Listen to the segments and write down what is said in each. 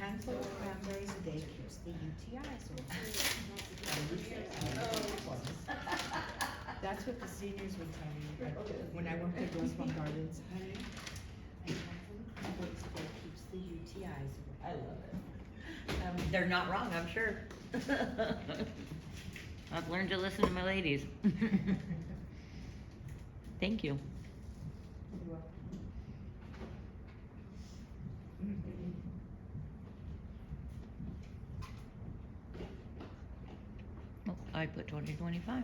handful of cranberries a day keeps the UTIs away. That's what the seniors would tell me when I worked at Rosemont Gardens. Honey, a handful of cranberries a day keeps the UTIs away. I love it. They're not wrong, I'm sure. I've learned to listen to my ladies. Thank you. You're welcome. Oh, I put 2025.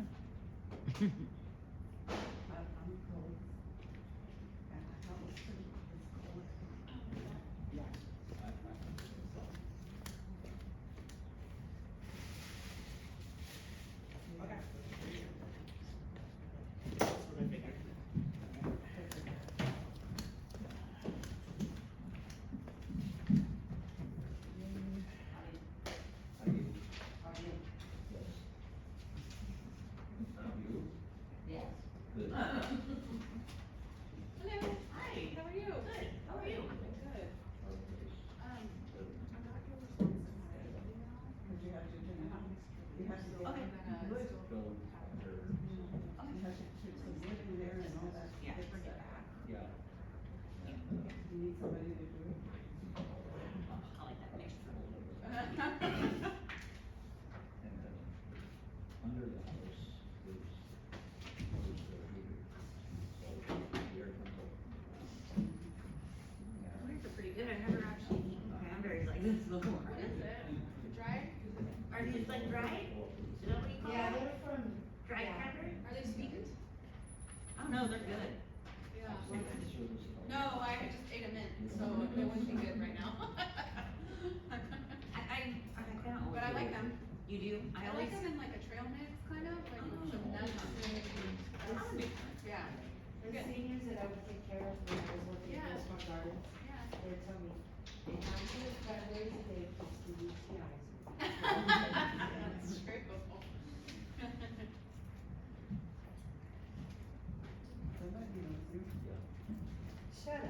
These are pretty good. I've never actually eaten cranberries like this before. What is it? Dried? Are these like dried? Is that what you call Yeah, them? they're from, Dried yeah. cranberries? Are they sweetened? Oh no, they're good. Yeah. No, I just ate a mint, so they wouldn't be good right now. I kind of. But I like them. You do? I like them in like a trail mix, kind of, like with some nuts and, yeah, The they're good. seniors that I would take care of when I was working at Yeah. Rosemont Gardens, Yeah. they would tell me, a handful of cranberries a day keeps the UTIs away. That's true. Shut up.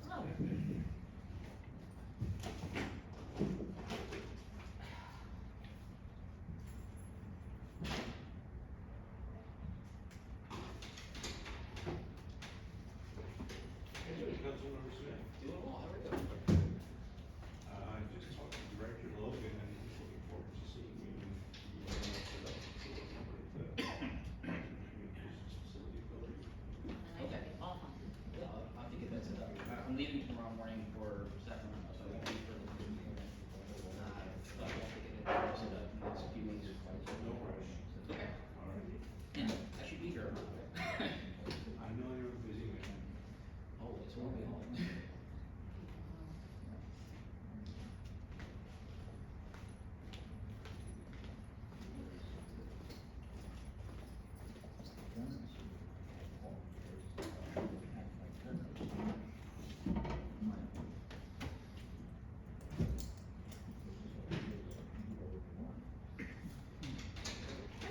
Oh. Councilmember Smith. Doing well, how are you? I just talked to Director Logan and he's looking forward to seeing you. Facility building. Okay. Awesome. Yeah, I'll have to get that set up. I'm leaving tomorrow morning for Sacramento, so I won't be for the meeting. But I'll have to get it set up in the next few weeks. No rush. Okay. All right. Yeah, I should be here. I know you're a busy man. Always, won't be home.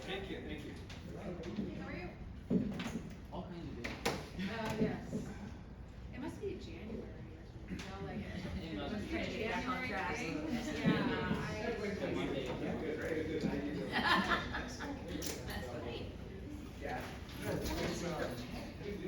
Thank you, thank you. How are you? All kinds of good. Yes. It must be January or something, you know, like. It must be. Trying to get back on track. January thing. Yeah, Monday. That's great. You have a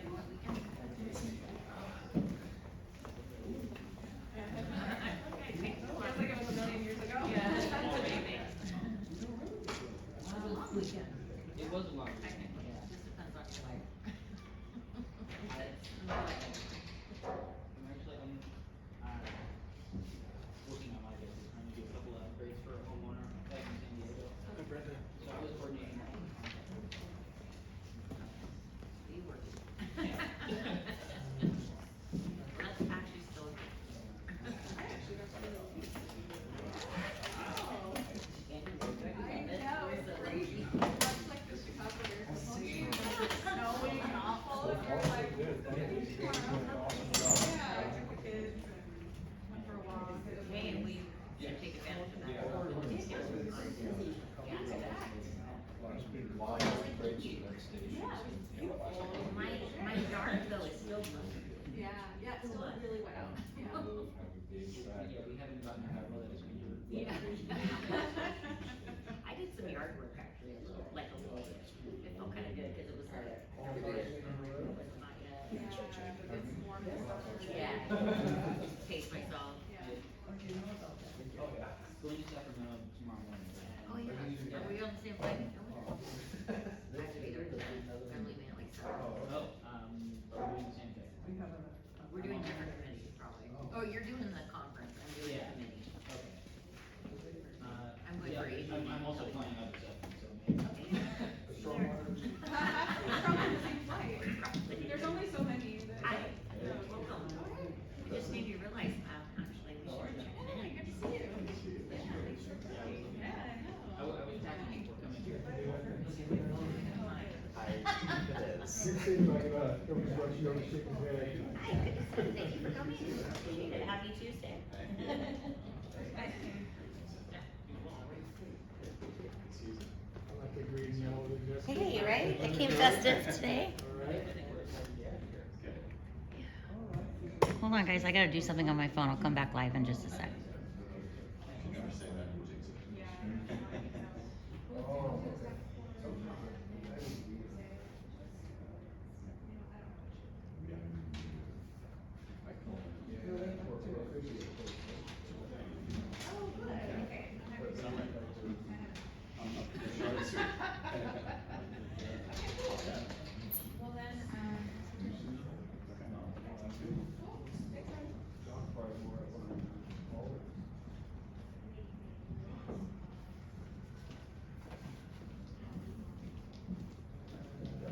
good weekend? Feels like it was a million years ago. Yeah, that's amazing. Was it a long weekend? It was a long I weekend. think, yeah, just depends on your life. I'm actually, working on my business, trying to do a couple of upgrades for a homeowner back in San Diego. So I was coordinating that. You work hard work actually, a little bit. It felt kinda good, cause it was like, it was not yet. It's warm and stuff. Yeah. Pace myself. Yeah. Going to Sacramento tomorrow morning. Oh, yeah, are we on the same flight? I have to be there for that, I'm leaving at like 7. Oh, we're doing the same thing. We're doing different committees probably. Oh, you're doing the conference, I'm doing the Yeah. committee. Okay. I'm good yeah, for 8. I'm also flying out at 7, so maybe. Probably the same flight. There's only so many that. Hi. Yeah. Welcome. You just made me realize, actually, we should check Hi, in. good to see you. Yeah, thanks for coming. Yeah, I I know. was tagging before coming here. It seems like, everybody's rushing over shaking his head. Hi, good to see you, thank you for coming. Appreciate it, happy Tuesday. I like the green and yellow, they're just- Hey, right? It came festive today. All right. Hold on, guys, I gotta do something on my phone. I'll come back live in just a sec. Oh, Oh, good, okay. Well then,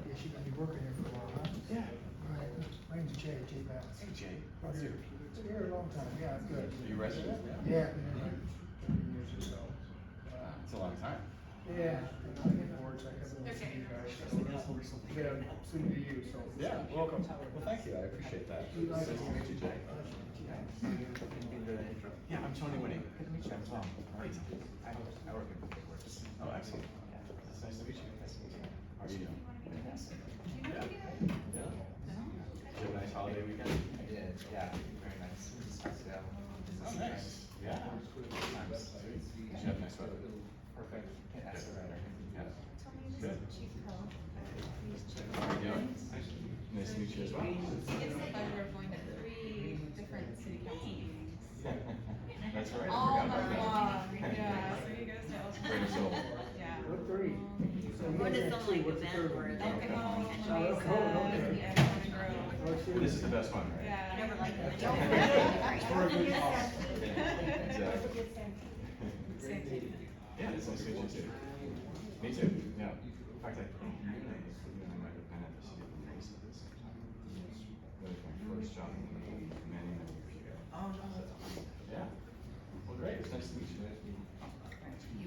Guess you're gonna be working here for a while, huh? Yeah. All right, my name's Jay Bass. Hey Jay, Been how's here it? been here a long time, yeah, it's good. Are you resident? Yeah, been here like 20 years or so. It's a long time. Yeah, I'm looking forward to coming to see you guys. Yeah, soon to you, so. Yeah, welcome. Well, thank you, I appreciate that. You like Nice to meet you, Jay. it? Yeah, I'm Tony Winning. Good to meet you. I'm Tom. I work in public works. Oh, excellent. It's nice to meet you. Nice to meet you. How are you doing? Fantastic. Yeah. Did you have a nice holiday weekend? I did, yeah, very nice. Yeah. Oh, nice. Yeah. Nice. Sweet. Did you have nice weather? Perfect. Can't ask for better. Yeah. Good. How are you doing? Nice to meet you as well. it's the pleasure of going to 3 different city council meetings. That's right. I All forgot about month that. long, yeah, so you guys know. Great result. Yeah. What three? What is some like event or is Okay, it? well, Oh, Teresa, okay. and Common Grove. This is the best one, right? Yeah. I never liked it. Historically Exactly. Same thing. Yeah, it's nice to meet you too. Me too, yeah. In fact, I think you and I might have been at the city of Mesa at the same time. That was my first job many, many years ago. Oh, no. Yeah. Well, great, it's nice to meet you.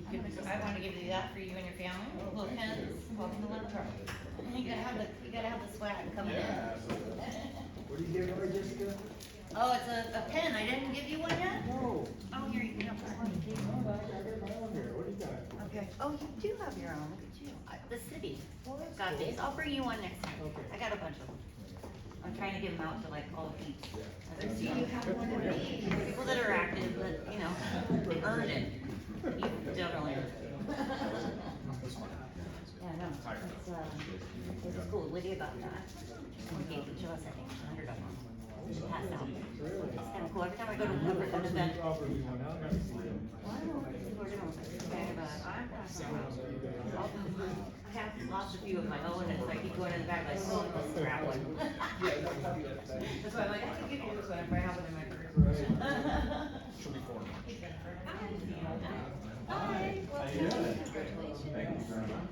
I want to give you that for you and your family. Little pens, welcome to Lebanon. You gotta have the swag coming in. Yeah, absolutely. What do you give her, Jessica? Oh, it's a pen. I didn't give you one yet? No. Oh, here, you can have one. No, I got my own here, what do you got? Okay. Oh, you do have your own. Look at you. The city got these. I'll bring you one next time. Okay. I got a bunch of them. I'm trying to give them out to like all the peeps. I see you have one of these. People that are active, that, you know, they earned it. You definitely earned it. Yeah, no, this is cool. Lydia got that. She gave each of us, I think, 100 of them. She passed out. Really? It's kind of cool. Every time I go to an event. Offer me one, I'll have to see them. Wow, we're gonna bag about. I have lost a few of my own, and so I keep going in the bag like, oh, this is crap one. That's why I'm like, I can give you this one if I have it in my purse. She'll be foreign. Hi. How you doing? Thank you very much.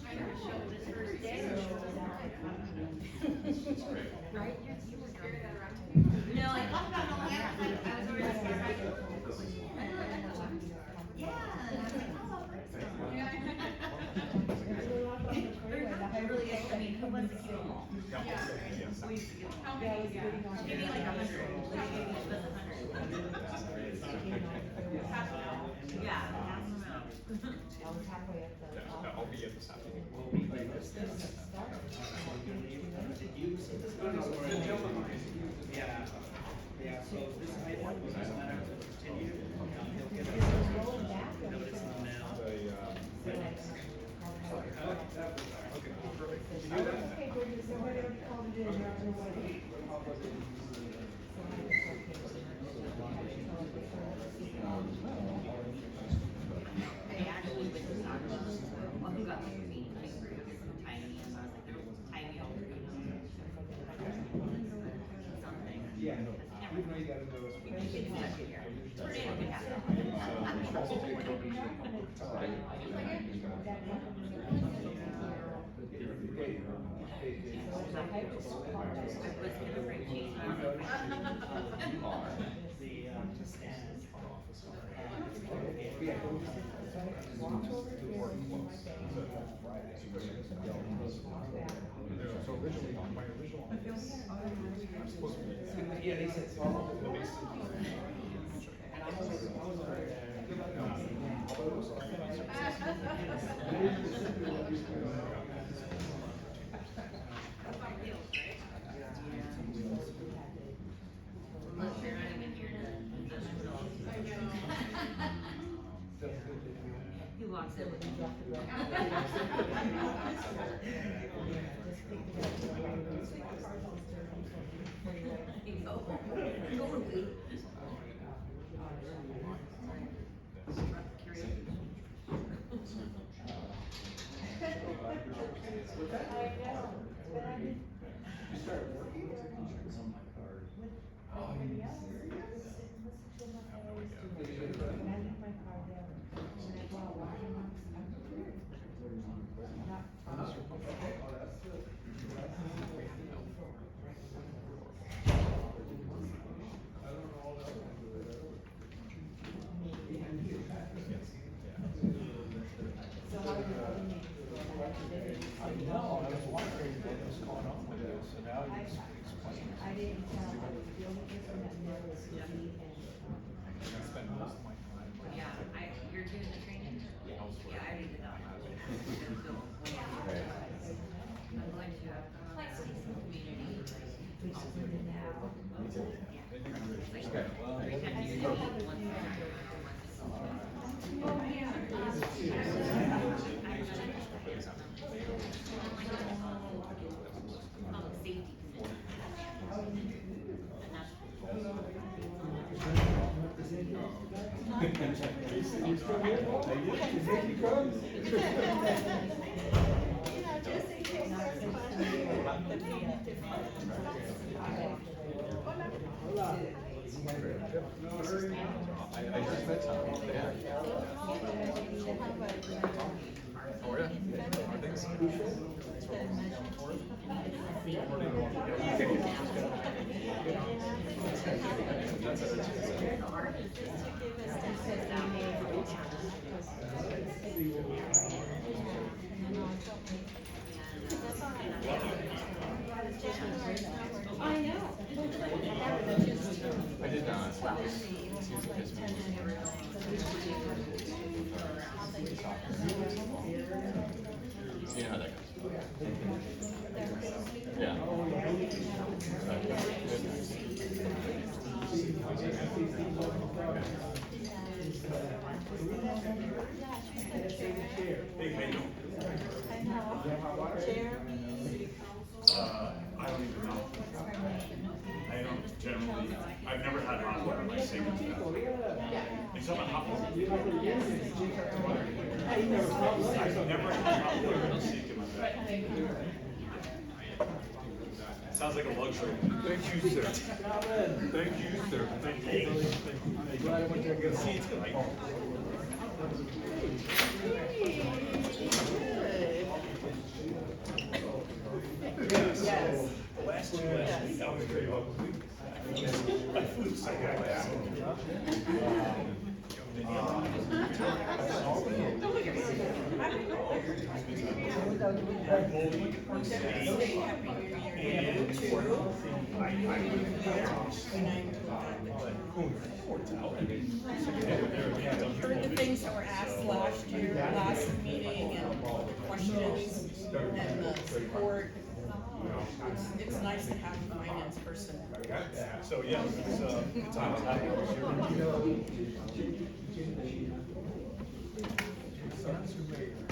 I never showed this first day. Right? You were carry that around with you? No, I thought about it only after I was over there. Yeah. And I was like, oh, I'll bring some. Yeah. I really, I mean, who wants to keep them all? Yeah. We used to give them How all. many? Yeah. Give me like 100. Lydia gave each of us 100. Pass it out. Yeah, pass them out. I'll be at this afternoon. Yeah, yeah, so this is my one. I actually went to Starbucks, well, who got like a meeting, like, tiny, and I was like, they're tiny, something. Yeah. Even though you gotta know this. You can do that here. Tornado could I was gonna bring cheese, but I was like, So originally, my original. I'm supposed to be. Yeah, they said. unless you're not even here to judge yourself. He walks in with No, I was wondering what was going on with this, so now you explain. I didn't tell, I was feeling this and that nervous to be I spend most of my time. Yeah, you're doing the training? Yeah, I already did that. I'm going to, community. Okay, well, Every time you go, once public safety committee. I just met Tom, yeah. Oh, yeah? Are things? I know. I did not. Seems like it's you know how that goes. Yeah. Hey, how you doing? I don't even know. I don't generally, I've never had hot water in my sink. Except on hot water. I've never had hot water in my sink in my bed. Sounds like a luxury. Thank you, sir. Thank you, sir. Thank you. See, it's like. Yes. The last week, I was very ugly. My food's like that. Heard the things that were asked last year, last meeting, and the questions, and the support. It's nice to have a finance person. So, yeah, it's, good times.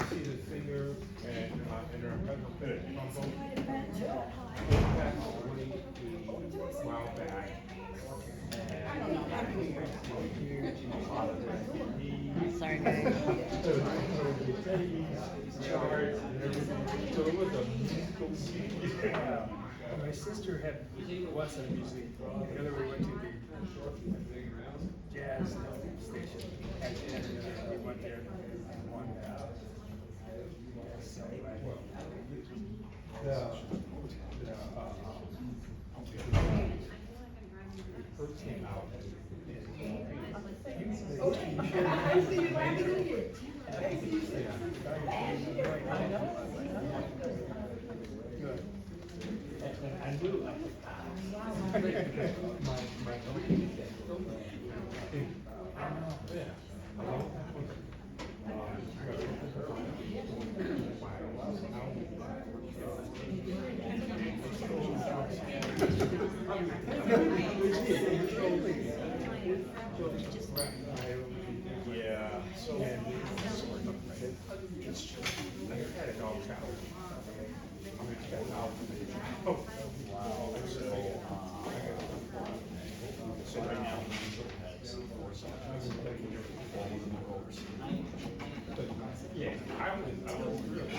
She's a singer and her husband on both. A while back. Sorry, Charts and everything. So it was a musical scene. My sister had once a music, the other we went to the jazz station. And we went there and won that. So, First came out. I knew. Yeah, so. I had a dog shower. Oh, wow. So right now, has four songs. Yeah, I was really.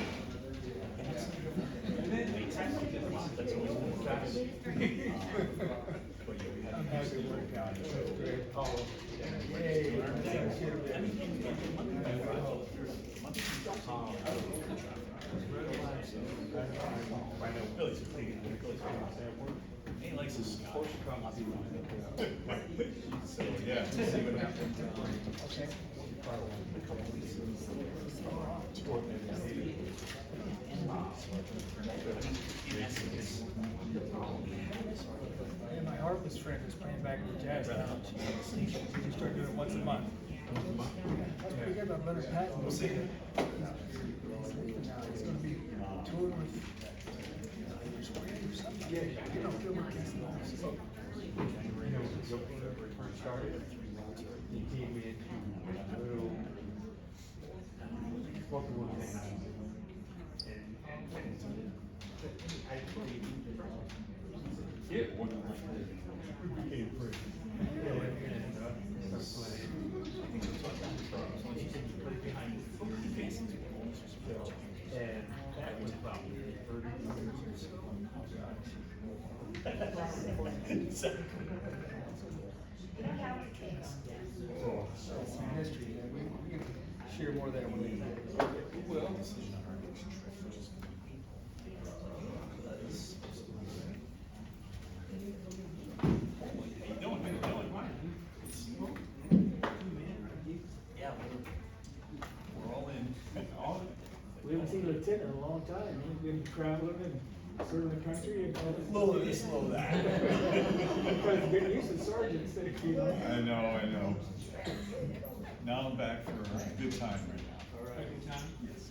That's always been fast. But yeah, we had. I'm happy it worked out. It was great. Oh, yay. Billy's a big, he likes his scotch. So, yeah, to see what happens. And my harpist friend is playing back with jazz now. She started doing it once a month. That's pretty good about Leonard Patton. We'll see. Now he's gonna be touring with. Yeah, you know, Gilbert Castle. You know, when the first started, he came into a little spoken word thing. And I yeah, one of them became free. And started playing. Put it behind the faces. And that was about 30 years ago. So it's some history. We can share more of that when we. Well, Yeah, we're all in. We haven't seen Lieutenant in a long time. He's been traveling and serving the country and all this. Slow this, slow that. Because getting used to sergeant instead of keeping. I know. Now I'm back for a good time right now. all right. Good time? Yes.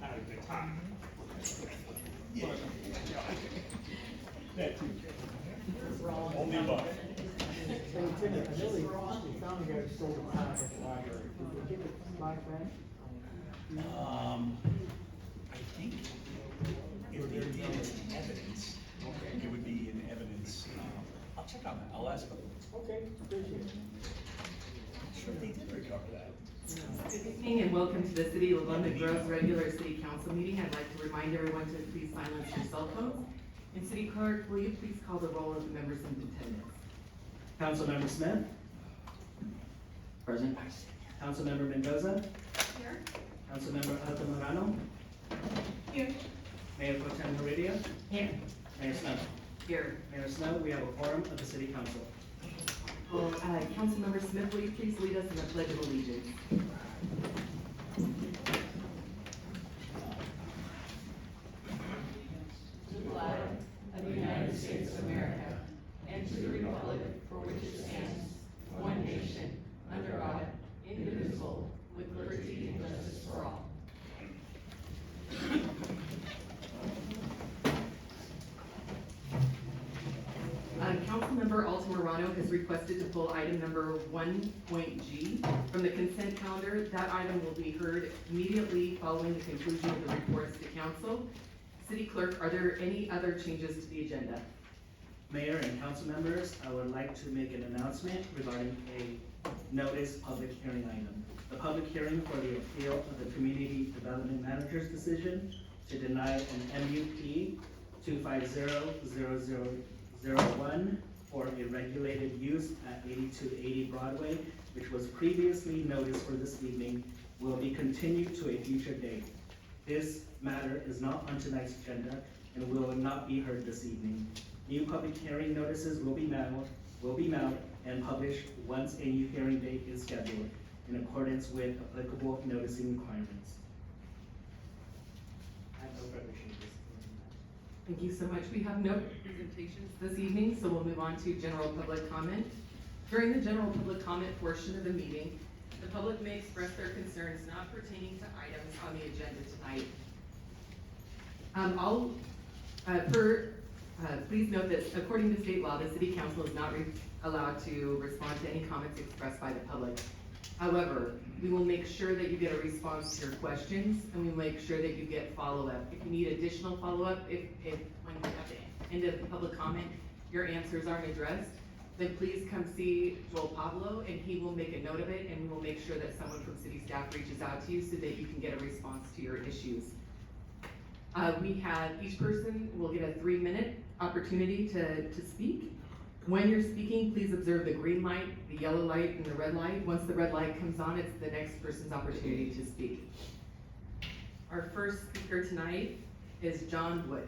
Had a good time. Yeah. That too. Only above. Hey, Lieutenant, I know they found the guy who stole the comic at the library. Did they get the comic back? I think if they did evidence, it would be in evidence, I'll check on that, I'll ask them. Okay, appreciate it. I'm sure they did recover that. Good evening and welcome to the City of London Grove's regular city council meeting. I'd like to remind everyone to please silence your cell phones. And City Clerk, will you please call the roll of the members in attendance? Councilmember Smith? Present. Councilmember Mendoza? Here? Councilmember Alta Morano? Here. Mayor Pro Tem Heredia? Here. Mayor Snow? Here. Mayor Snow, we have a quorum of the city council. Well, Councilmember Smith, will you please lead us in the Pledge of Allegiance? To the flag of the United States of America and to the republic for which it stands, one nation, under God, indivisible, with liberty and justice for all. has requested to pull item number 1.G from the consent calendar. That item will be heard immediately following the conclusion of the reports to council. City Clerk, are there any other changes to the agenda? Mayor and council members, I would like to make an announcement regarding a notice public hearing item. The public hearing for the appeal of the Community Development Manager's decision to deny an MUP 2500001 for a regulated use at 8280 Broadway, which was previously noticed for this evening, will be continued to a future date. This matter is not on tonight's agenda and will not be heard this evening. New public hearing notices will be mailed and published once a new hearing date is scheduled in accordance with applicable noticing requirements. I have no further changes. Thank you so much. We have no presentations this evening, so we'll move on to general public comment. During the general public comment portion of the meeting, the public may express their concerns not pertaining to items on the agenda tonight. Please note that according to state law, the city council is not allowed to respond to any comments expressed by the public. However, we will make sure that you get a response to your questions, and we'll make sure that you get follow-up. If you need additional follow-up, if when you have the end of the public comment, your answers aren't addressed, then please come see Joel Pablo, and he will make a note of it, and we will make sure that someone from city staff reaches out to you so that you can get a response to your issues. Each person will get a 3-minute opportunity to speak. When you're speaking, please observe the green light, the yellow light, and the red light. Once the red light comes on, it's the next person's opportunity to speak. Our first speaker tonight is John Wood.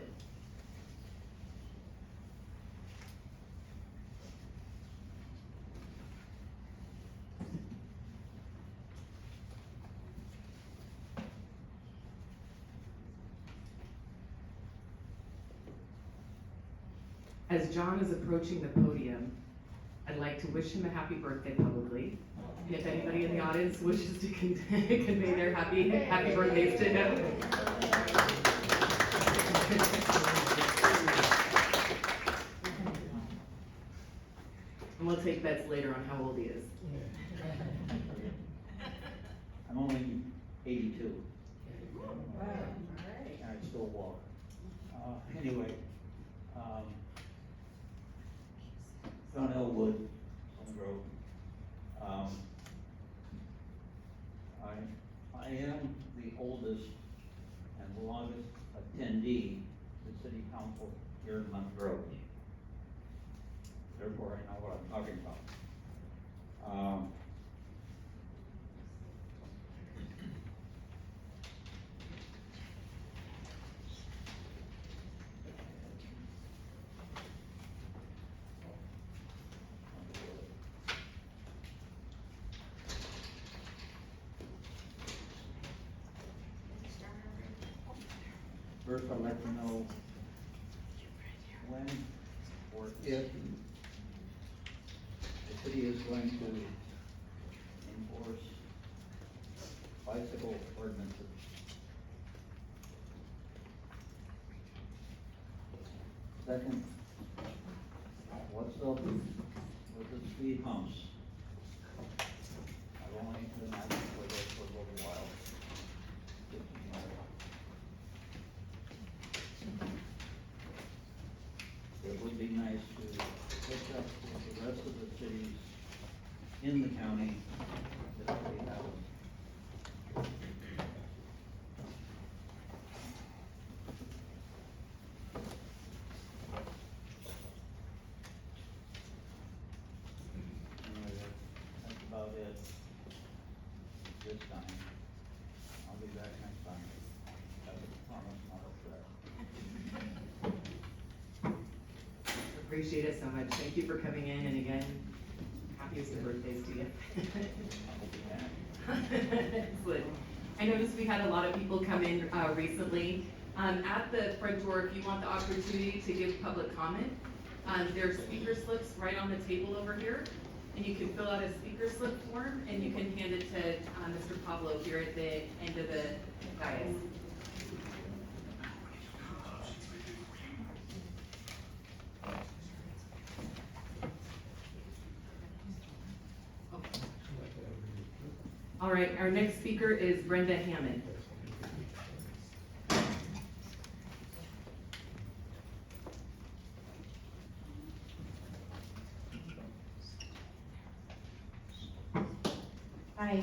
As John is approaching the podium, I'd like to wish him a happy birthday publicly. And if anybody in the audience wishes to convey their happy birthdays to him. And we'll take bets later on how old he is. I'm only 82. And I still walk. Anyway, John Elwood, on the road. I am the oldest and longest attendee to city council here in Montrose. Therefore, I know what I'm talking about. First, I'd like to know when or if the city is going to enforce bicycle ordinances. Second, what's up with the speed humps? I've only been asking for this for a little while. It would be nice to catch up with the rest of the cities in the county that we have. Anyway, that's about it this time. I'll be back next time. That's a promise, not a threat. Appreciate it so much. Thank you for coming in, and again, happiest of birthdays to you. Excellent. I noticed we had a lot of people come in recently. At the front door, if you want the opportunity to give public comment, there's speaker slips right on the table over here, and you can fill out a speaker slip form, and you can hand it to Mr. Pablo here at the end of the dais. right, our next speaker is Brenda Hammond. Hi.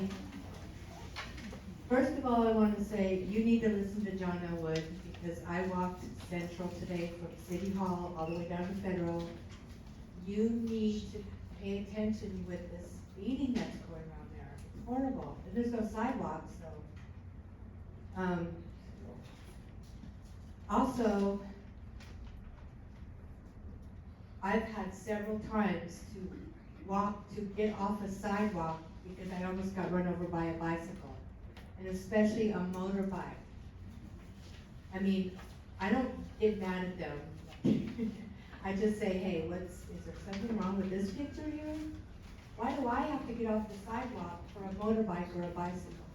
First of all, I want to say, you need to listen to John Elwood, because I walked Central today from City Hall all the way down to Federal. You need to pay attention with this speeding that's going on there. It's horrible, and there's no sidewalks, so. Also, I've had several times to get off a sidewalk because I almost got run over by a bicycle, and especially a motorbike. I mean, I don't get mad at them. I just say, hey, is there something wrong with this picture here? Why do I have to get off the sidewalk for a motorbike or a bicycle?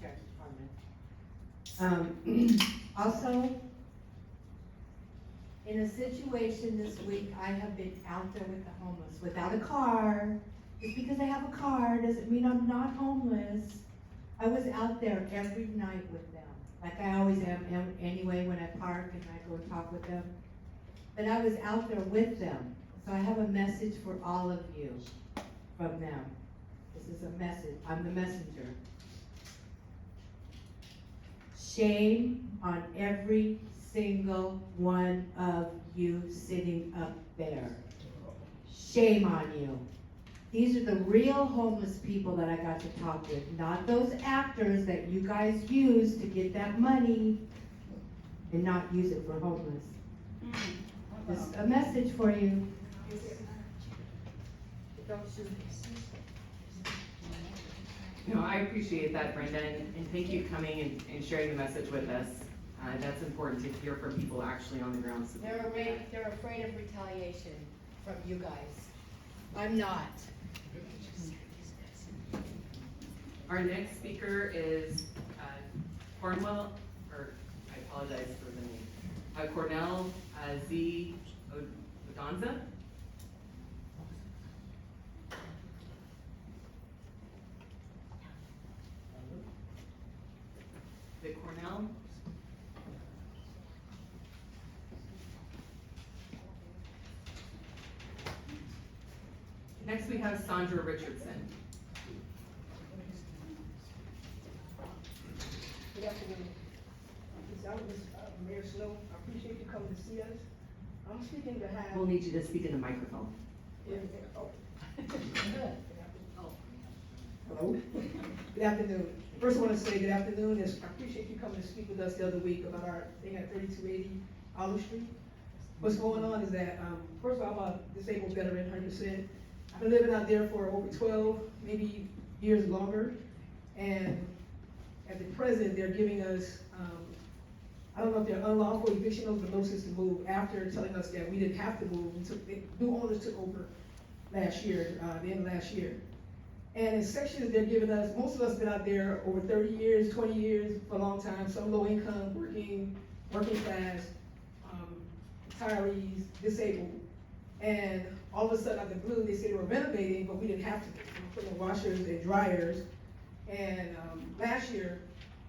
Sheriff's Department. Also, in a situation this week, I have been out there with the homeless without a car. Just because I have a car doesn't mean I'm not homeless. I was out there every night with them, like I always am anyway when I park and I go and talk with them. But I was out there with them. So I have a message for all of you from them. This is a message. I'm the messenger. Shame on every single one of you sitting up there. Shame on you. These are the real homeless people that I got to talk with, not those actors that you guys use to get that money and not use it for homeless. Just a message for you. No, I appreciate that, Brenda, and thank you for coming and sharing the message with us. That's important to hear from people actually on the ground. They're afraid of retaliation from you guys. I'm not. Our next speaker is Cornwell, or I apologize for the name, Cornell Z. Odanza. The Cornell. Next we have Sandra Richardson. Good afternoon. Mayor Snow, I appreciate you coming to see us. I'm speaking to have. We'll need you to speak in the microphone. Hello. Good afternoon. First, I want to say good afternoon. I appreciate you coming to speak with us the other week about our thing at 3280 Olive Street. What's going on is that, first of all, I'm a disabled veteran, 100%. I've been living out there for over 12, maybe years longer. And at the present, they're giving us, I don't know if they're unlawful eviction notice, but notices to move after telling us that we didn't have to move. New owners took over last year, the end of last year. And in sections they're giving us, most of us been out there over 30 years, 20 years, for a long time, some low income, working class, retirees, disabled. And all of a sudden out the blue, they said they were renovating, but we didn't have to. We were putting washers and dryers. And last year,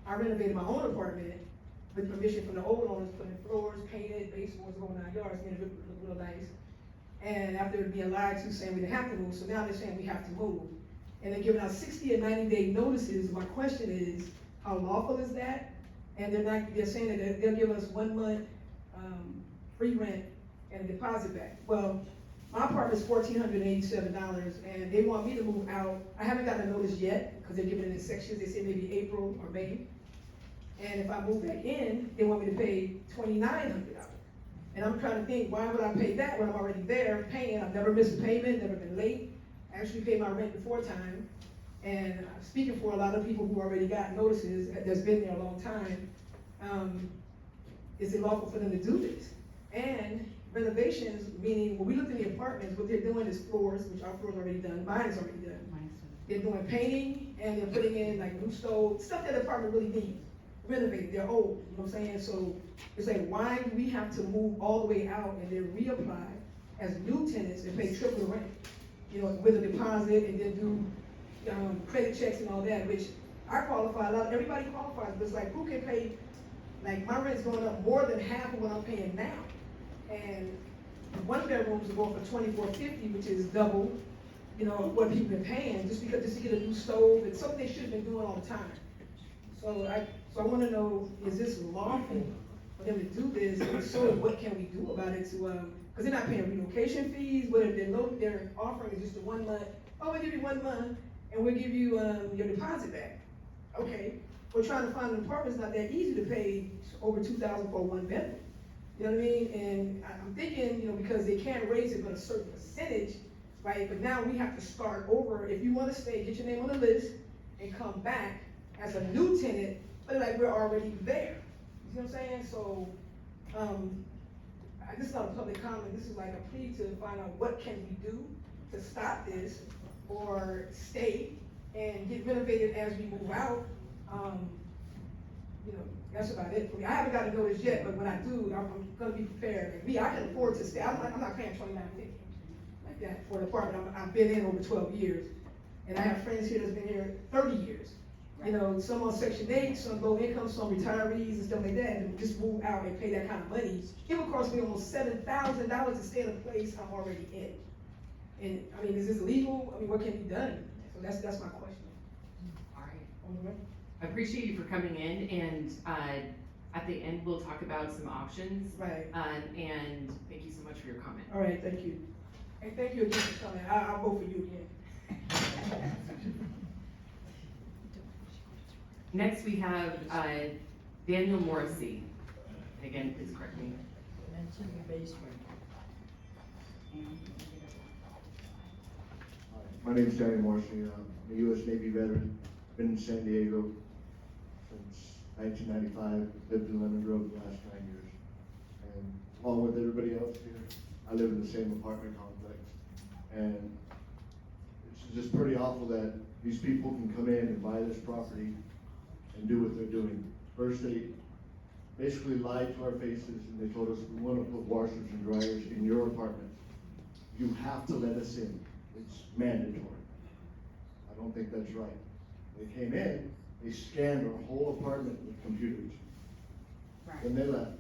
I renovated my own apartment with permission from the old owners, putting floors, painted, baseboards, whole 9 yards, made it look real nice. And after being lied to, saying we didn't have to move, so now they're saying we have to move. And they're giving out 60 and 90-day notices. My question is, how lawful is that? And they're saying that they'll give us 1 month free rent and a deposit back. Well, my apartment is $1,487, and they want me to move out. I haven't gotten a notice yet, because they're giving it in sections. They say maybe April or May. And if I move back in, they want me to pay $2,900. And I'm trying to think, why would I pay that when I'm already there paying? I've never missed a payment, never been late. I actually paid my rent before time. And I'm speaking for a lot of people who already got notices that's been there a long time. Is it lawful for them to do this? And renovations, meaning when we looked in the apartments, what they're doing is floors, which our floor's already done, mine is already done. They're doing painting, and they're putting in like new stove, stuff that the apartment really needs. Renovated, they're old, you know what I'm saying? So it's like, why do we have to move all the way out and then reapply as new tenants and pay triple the rent? you know, with a deposit and then do, credit checks and all that, which I qualify, everybody qualifies, but it's like, who can pay, like, my rent's going up more than half of what I'm paying now. And one bedrooms are going for $24.50, which is double, you know, what people been paying, just to get a new stove, and something they should have been doing all the time. So I wanna know, is this lawful for them to do this, and so what can we do about it to, cause they're not paying relocation fees, what if they're offering is just a 1 month, oh, we'll give you 1 month, and we'll give you, your deposit back. Okay, we're trying to find an apartment, it's not that easy to pay over $2,000 for 1 bedroom. You know what I mean? And I'm thinking, you know, because they can't raise it but a certain percentage, right? But now we have to start over. If you wanna stay, get your name on the list and come back as a new tenant, but like we're already there. You see what I'm saying? So, this is not a public comment, this is like a plea to find out what can we do to stop this or stay and get renovated as we move out. You know, that's about it for me. I haven't got a notice yet, but when I do, I'm gonna be prepared. Like me, I can afford to stay. I'm not paying $29.50 like that for an apartment. I've been in over 12 years, and I have friends here that's been here 30 years. You know, some on Section 8, some low income, some retirees and stuff like that, and just move out and pay that kind of money. It would cost me almost $7,000 to stay in a place I'm already in. And I mean, is this legal? I mean, what can be done? So that's my question. All right. On the way? I appreciate you for coming in, and at the end, we'll talk about some options. Right. And thank you so much for your comment. All right, thank you. And thank you again for coming. I'll vote for you again. Next, we have Daniel Morrissey. Again, please correct me. Mention the basement. My name is Daniel Morrissey. I'm a U.S. Navy veteran. Been in San Diego since 1995. Lived in Lemon Grove the last 9 years. And along with everybody else here, I live in the same apartment complex. And it's just pretty awful that these people can come in and buy this property and do what they're doing. First, they basically lied to our faces and they told us, we want to put washers and dryers in your apartment. You have to let us in. It's mandatory. I don't think that's right. They came in, they scanned our whole apartment with computers. Then they left.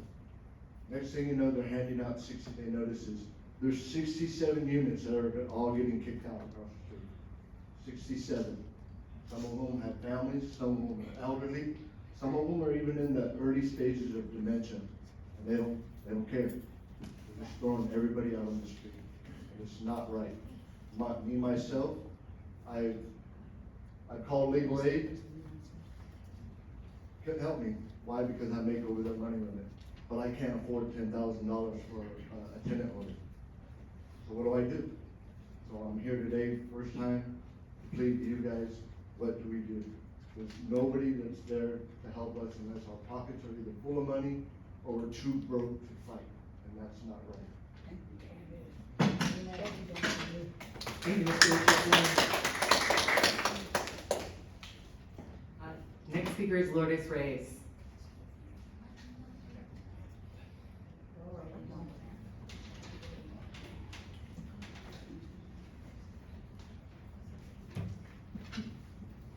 Next thing you know, they're handing out 60-day notices. There's 67 units that are all getting kicked out across the street. 67. Some of them have families, some of them are elderly, some of them are even in the early stages of dementia, and they don't care. They're just throwing everybody out on the street, and it's not right. Myself, I called legal aid, couldn't help me. Why? Because I make over that money limit, but I can't afford $10,000 for a tenant order. So what do? So I'm here today, first time, to plead to you guys. What do we do? There's nobody that's there to help us unless our pockets are either full of money or we're too broke to fight, and that's not right. Thank you, Mr. Richardson. Next speaker is Lourdes Reyes.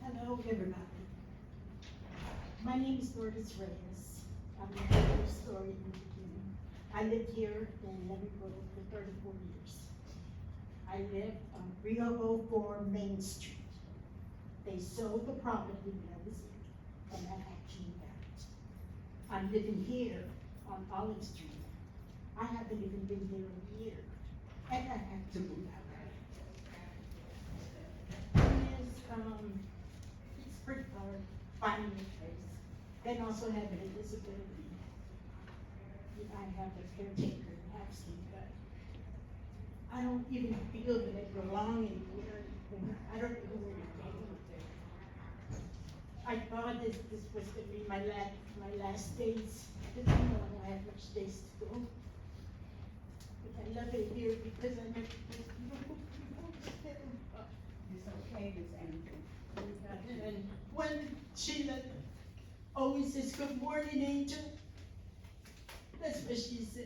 Hello, everybody. My name is Lourdes Reyes. I'm in the first story in the beginning. I lived here in Lemon Grove for 34 years. I live on 3004 Main Street. They sold the property when I was here, and I actually got it. I'm living here on Olive Street. I haven't even been here a year, and I have to move out. It's pretty hard finding a place, and also having a disability. I have a caretaker in Halfsey, but I don't even feel that I belong anywhere. I don't know where to go with it. I thought this was gonna be my last days. I didn't know I don't have much days to go. But I love it here because I'm it's okay, Miss Andrew. And when Sheila always says, "Good morning, Angel," that's what she says.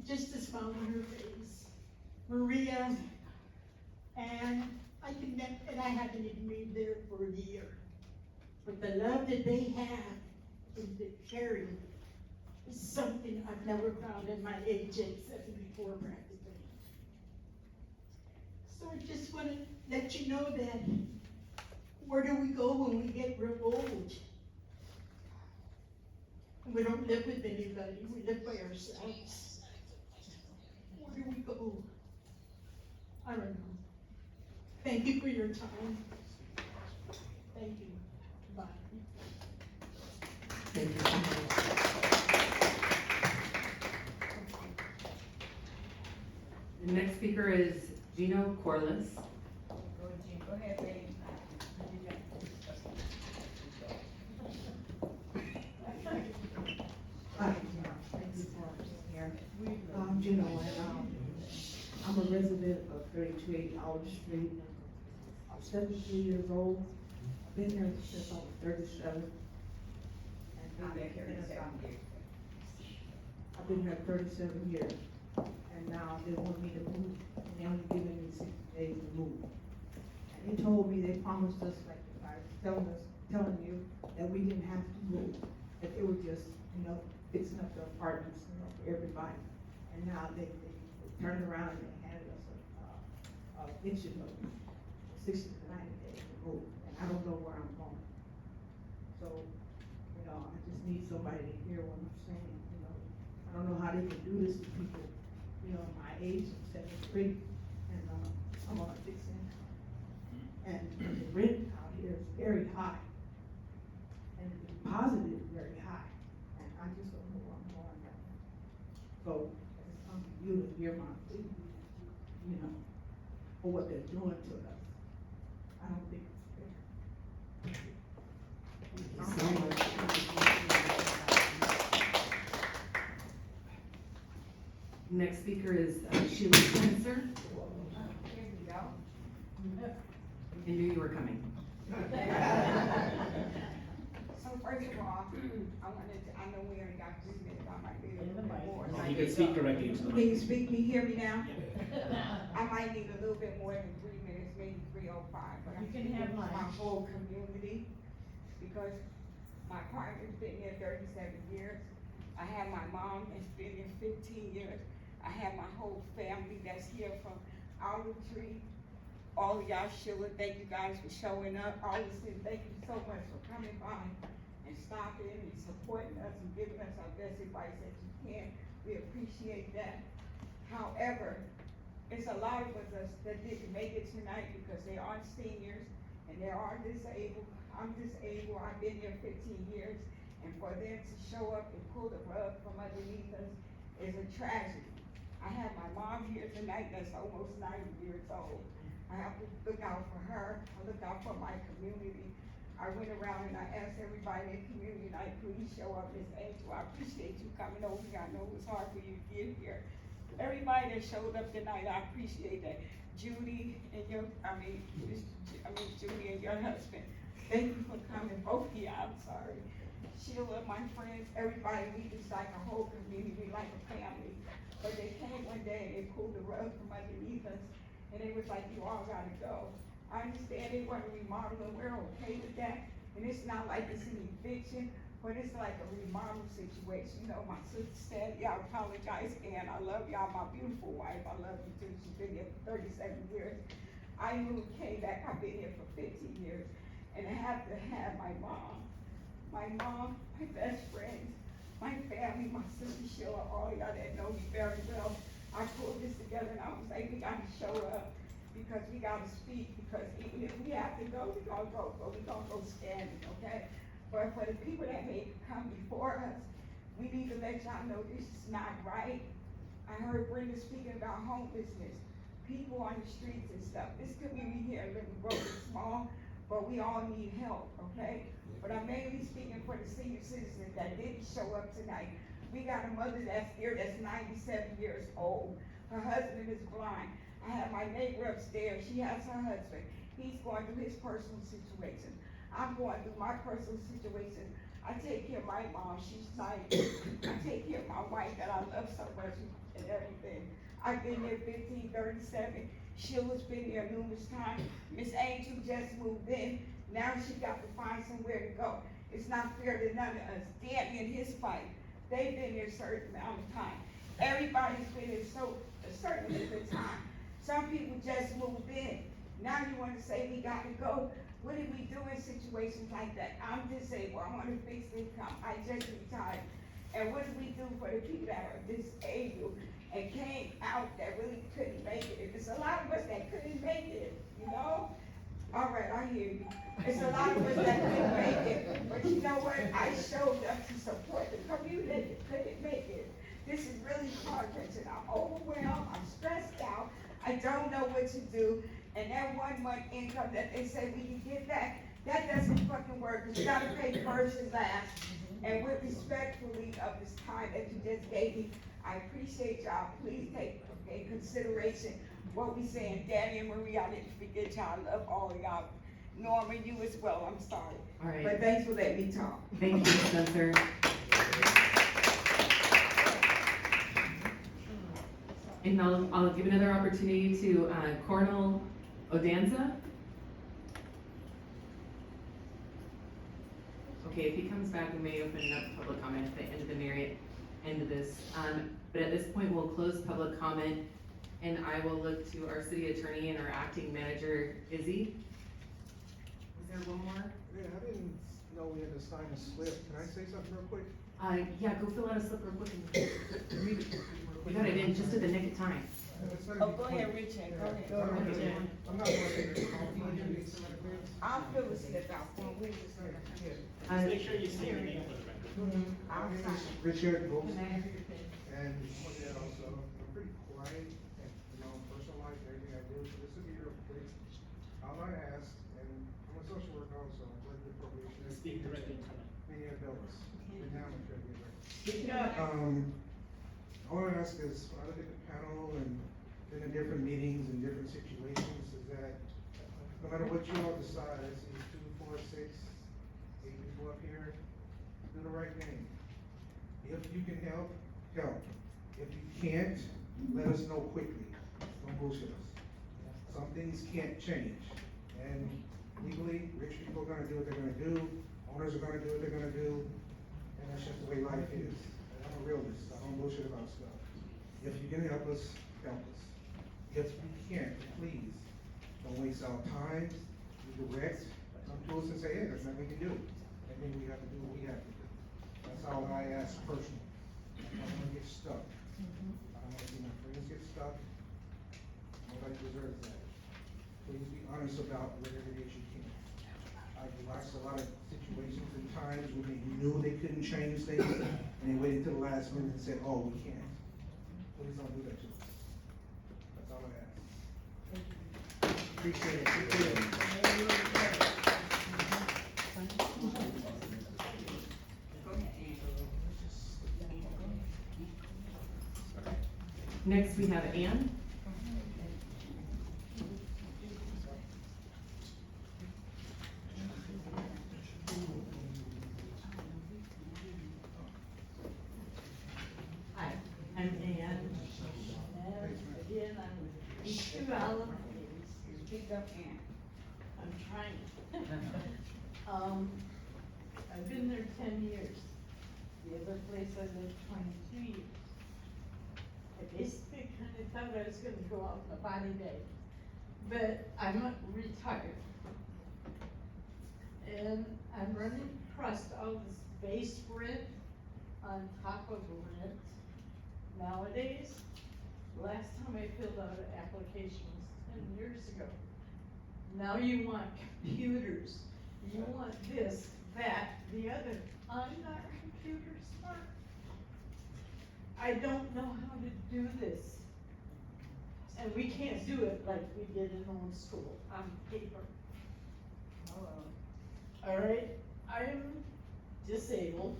Just a smile on her face. Maria, And and I haven't even been there for a year. But the love that they have and the caring is something I've never found in my age at 74 practically. So I just want to let you know that where do we go when we get real old? We don't live with anybody, we live by ourselves. Where do we go? I don't know. Thank you for your time. Thank you. Bye. Thank you so much. The next speaker is Gino Corliss. Go ahead, babe. Hi, thank you for being here. I'm Gino, and I'm a resident of 3280 Olive Street. I'm 73 years old. I've been here since I was 37. And I've been here 37 years. And now they want me to move. And they only giving me 60 days to move. And they told me, they promised us, like I was telling you, that we didn't have to move. That they were just, fixing up the apartments, for everybody. And now they turned around and they handed us a eviction notice, 60 to 90 days to move. And I don't know where I'm going. So, I just need somebody to hear what I'm saying, I don't know how they can do this to people, my age, I'm 73, and I'm on a fixed income. And the rent out here is very high. And the deposit is very high. And I just don't know where I'm going right now. So, it's up to you to hear my plea, for what they're doing to us. I don't think it's fair. Thank you so much. Next speaker is Sheila Spencer. Here we go. I knew you were coming. So first of all, I know we already got 3 minutes, I might need a little bit more. You can speak directly into the Can you mic. speak, me, hear me now? I might need a little bit more than 3 minutes, maybe 3:05, but I'm speaking for my whole community, because my partner's been here 37 years. I have my mom that's been here 15 years. I have my whole family that's here from Olive Tree. All of y'all, Sheila, thank you guys for showing up. Alderson, thank you so much for coming by and stopping and supporting us and giving us our best advice that you can. We appreciate that. However, it's a lot of us that didn't make it tonight because they aren't seniors and they are disabled. I'm disabled, I've been here 15 years, and for them to show up and pull the rug from underneath us is a tragedy. I have my mom here tonight that's almost 90 years old. I have to look out for her, I look out for my community. I went around and I asked everybody in the community, like, please show up, Miss Angel, I appreciate you coming over here, I know it was hard for you to get here. Everybody that showed up tonight, I appreciate that. Judy and Judy and your husband, thank you for coming, both of you, I'm sorry. Sheila, my friends, everybody, we just like a whole community, like a family. But they came one day and they pulled the rug from underneath us, and they was like, you all gotta go. I understand they want to remodel, and we're okay with that, and it's not like it's an eviction, but it's like a remodel situation. My sister said, I apologize, and I love y'all, my beautiful wife, I love you too, she's been here for 37 years. I moved, came back, I've been here for 15 years, and I have to have my mom, my best friends, my family, my sister Sheila, all y'all that know me very well. I pulled this together and I was like, we gotta show up because we gotta speak, because even if we have to go, we're gonna go, but we're gonna go standing, okay? But for the people that may come before us, we need to let y'all know this is not right. I heard Brenda speaking about homelessness, people on the streets and stuff. This community here, Living Broke is small, but we all need help, okay? But I'm mainly speaking for the senior citizens that didn't show up tonight. We got a mother that's here that's 97 years old. Her husband is blind. I have my neighbor upstairs, she has her husband. He's going through his personal situation. I'm going through my personal situation. I take care of my mom, she's 90. I take care of my wife that I love so much and everything. I've been here 15, 37 Sheila's been there numerous times. Miss Angel just moved in. Now she got to find somewhere to go. It's not fair to none of us. Danny and his wife, they've been there a certain amount of time. Everybody's been there a certain amount of time. Some people just moved in. Now you wanna say we gotta go? What do we do in situations like that? I'm disabled, I'm on a fixed income, I just retired. And what do we do for the people that are disabled and came out that really couldn't make it? There's a lot of us that couldn't make it, you know? All right, I hear you. It's a lot of us that couldn't make it, but you know what? I showed up to support the community that couldn't make it. This is really hard, Richard. I'm overwhelmed, I'm stressed out, I don't know what to do. And that 1 month income that they say we can get back, that doesn't fucking work. You gotta pay first and last. And with respectfully of this time that you just gave me, I appreciate y'all. Please take in consideration what we saying. Danny and Marie, I didn't forget y'all. I love all of y'all. Norma, you as well, I'm sorry. All right. But thanks for letting me talk. Thank you, Spencer. And I'll give another opportunity to Cornel Odanza. Okay, if he comes back, we may open up public comment at the end of the end of this. But at this point, we'll close public comment, and I will look to our city attorney and our acting manager, Izzy. Is there one more? Yeah, I didn't know we had to sign a slip. Can I say something real quick? Yeah, go fill out a slip real quick and read it. We got it in just at the nick of time. Oh, go ahead, Richard, go ahead. I'm not working. I'll fill the slip out for him. Just make sure you say your name for the record. My name is Richard Goldston, and also, I'm pretty quiet, and, personal life, everything I do, so this will be real quick. All I ask, and I'm a social worker also, I work with probation. Speak directly into it. Many adults, but now I'm trying to get right. Speak up. All I ask is, when I look at the panel and been in different meetings and different situations, is that no matter what you all decide, I see 2, 4, 6, 8 people up here, do the right thing. If you can help, help. If you can't, let us know quickly. Don't bullshit us. Some things can't change. And legally, rich people are gonna do what they're gonna do, owners are gonna do what they're gonna do, and that's just the way life is. And I'm a realist, I don't bullshit about stuff. If you can help us, help us. If you can't, please, don't waste our time, be direct, come to us and say, hey, there's nothing we can do. And then we have to do what we have to do. That's all I ask personally. I don't wanna get stuck. I don't wanna see my friends get stuck. Nobody deserves that. Please be honest about whatever it is you can. I've watched a lot of situations and times when they knew they couldn't change things, and they waited till the last minute and said, oh, we can't. Please don't do that to us. That's all I ask. Appreciate it. Next, we have Ann. Hi, I'm Ann. And again, I'm East Alabama. Speak up, Ann. I'm trying. I've been there 10 years. The other place I lived 22 years. I basically kind of thought I was gonna go out in a body bag, but I'm retired. And I'm running across all this base rent on top of rent. Nowadays, last time I filled out an application was 10 years ago. Now you want computers, you want this, that, the other. I'm not computer smart. I don't know how to do this. And we can't do it like we did in home school, on paper. All right, I'm disabled,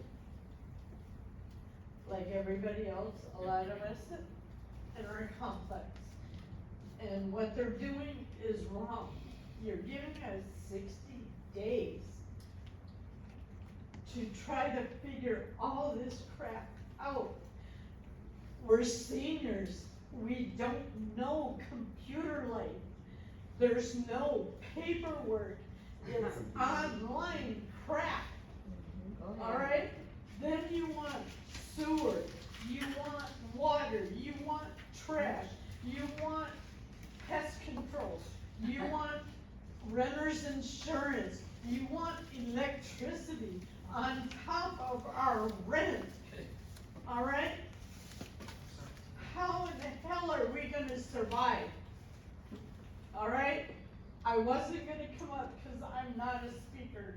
like everybody else, a lot of us in our complex. And what they're doing is wrong. You're giving us 60 days to try to figure all this crap out. We're seniors, We don't know computer life. There's no paperwork. It's online crap. All right? Then you want sewer, you want water, you want trash, you want pest control, you want renter's insurance, you want electricity on top of our rent. All right? How in the hell are we gonna survive? All right? I wasn't gonna come up because I'm not a speaker,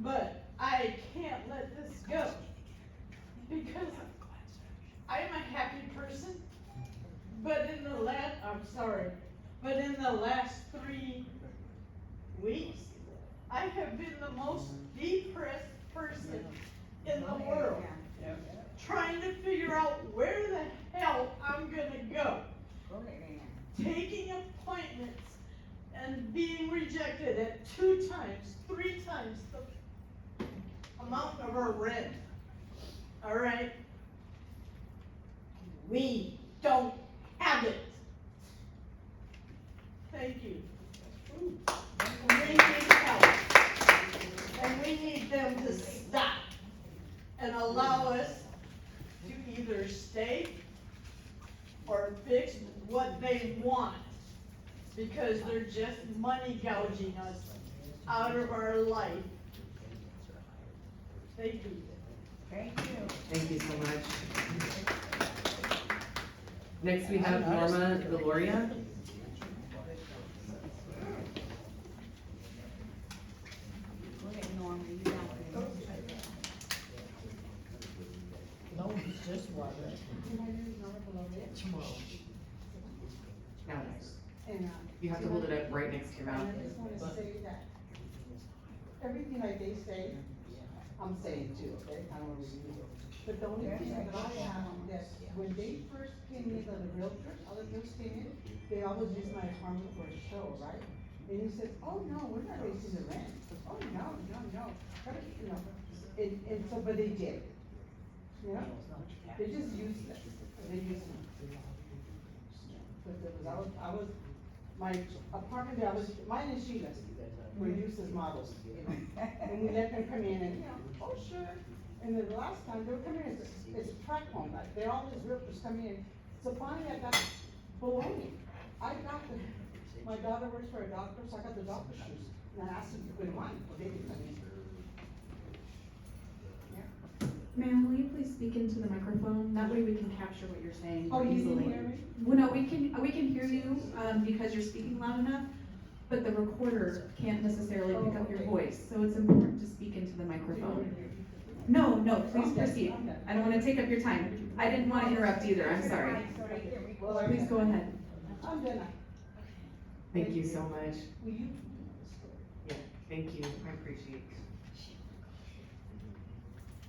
but I can't let this go. Because I am a happy person, but in the last 3 weeks, I have been the most depressed person in the world. Trying to figure out where the hell I'm gonna go. Taking appointments and being rejected at 2 times, 3 times the amount of our rent. All right? We don't have it. Thank you. We need help. And we need them to stop and allow us to either stay or fix what they want, because they're just money gouging us out of our life. Thank you. Thank you. Thank you so much. Next, we have Norma Gloria. No, it's just water. Now, And, you have to hold it up right next to your mouth. And I just wanna say that everything like they say, I'm saying too, okay? I don't really do it. But the only thing that I have, that when they first came in, the realtors, other realtors came in, they always use my apartment for a show, right? And he says, oh no, we're not raising the rent. Oh, no. You know, and so, but they did. You know? They just used them. They used them. But there was, my apartment there, mine and Sheila's were used as models, you know? And we let them come in and, you know, oh, sure. And then the last time, they were coming in, it's a track home, like, they're all these realtors coming in. So finally, I got baloney. I got my daughter works for a doctor, so I got the doctor's shoes. And I asked them if they wanted, well, they didn't come in. Ma'am, will you please speak into the microphone? That way we can capture what you're saying Oh, more you easily. can hear me? Well, no, we can hear you, because you're speaking loud enough, but the recorder can't necessarily pick up your voice, so it's important to speak into the microphone. No, please proceed. I don't wanna take up your time. I didn't wanna interrupt either, I'm sorry. Please go ahead. I'm done. Thank you so much. Will you? Yeah, thank you, I appreciate it.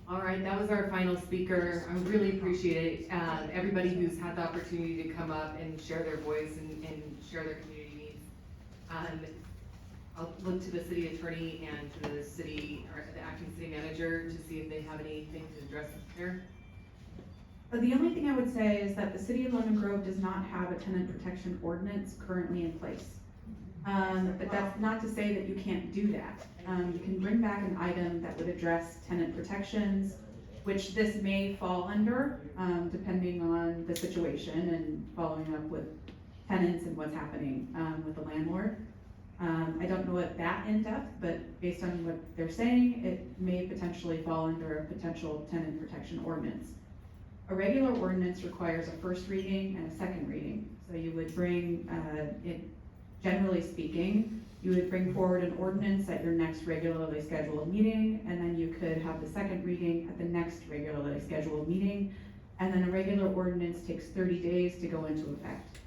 All right, that was our final speaker. I really appreciate it. Everybody who's had the opportunity to come up and share their voice and share their community needs. I'll look to the city attorney and to the city, or the acting city manager to see if they have anything to address here. The only thing I would say is that the city of Lemon Grove does not have a tenant protection ordinance currently in place. But that's not to say that you can't do that. You can bring back an item that would address tenant protections, which this may fall under, depending on the situation and following up with tenants and what's happening, with the landlord. I don't know what that in depth, but based on what they're saying, it may potentially fall under a potential tenant protection ordinance. A regular ordinance requires a first reading and a second reading. So you would bring, generally speaking, you would bring forward an ordinance at your next regularly scheduled meeting, and then you could have the second reading at the next regularly scheduled meeting, and then a regular ordinance takes 30 days to go into effect.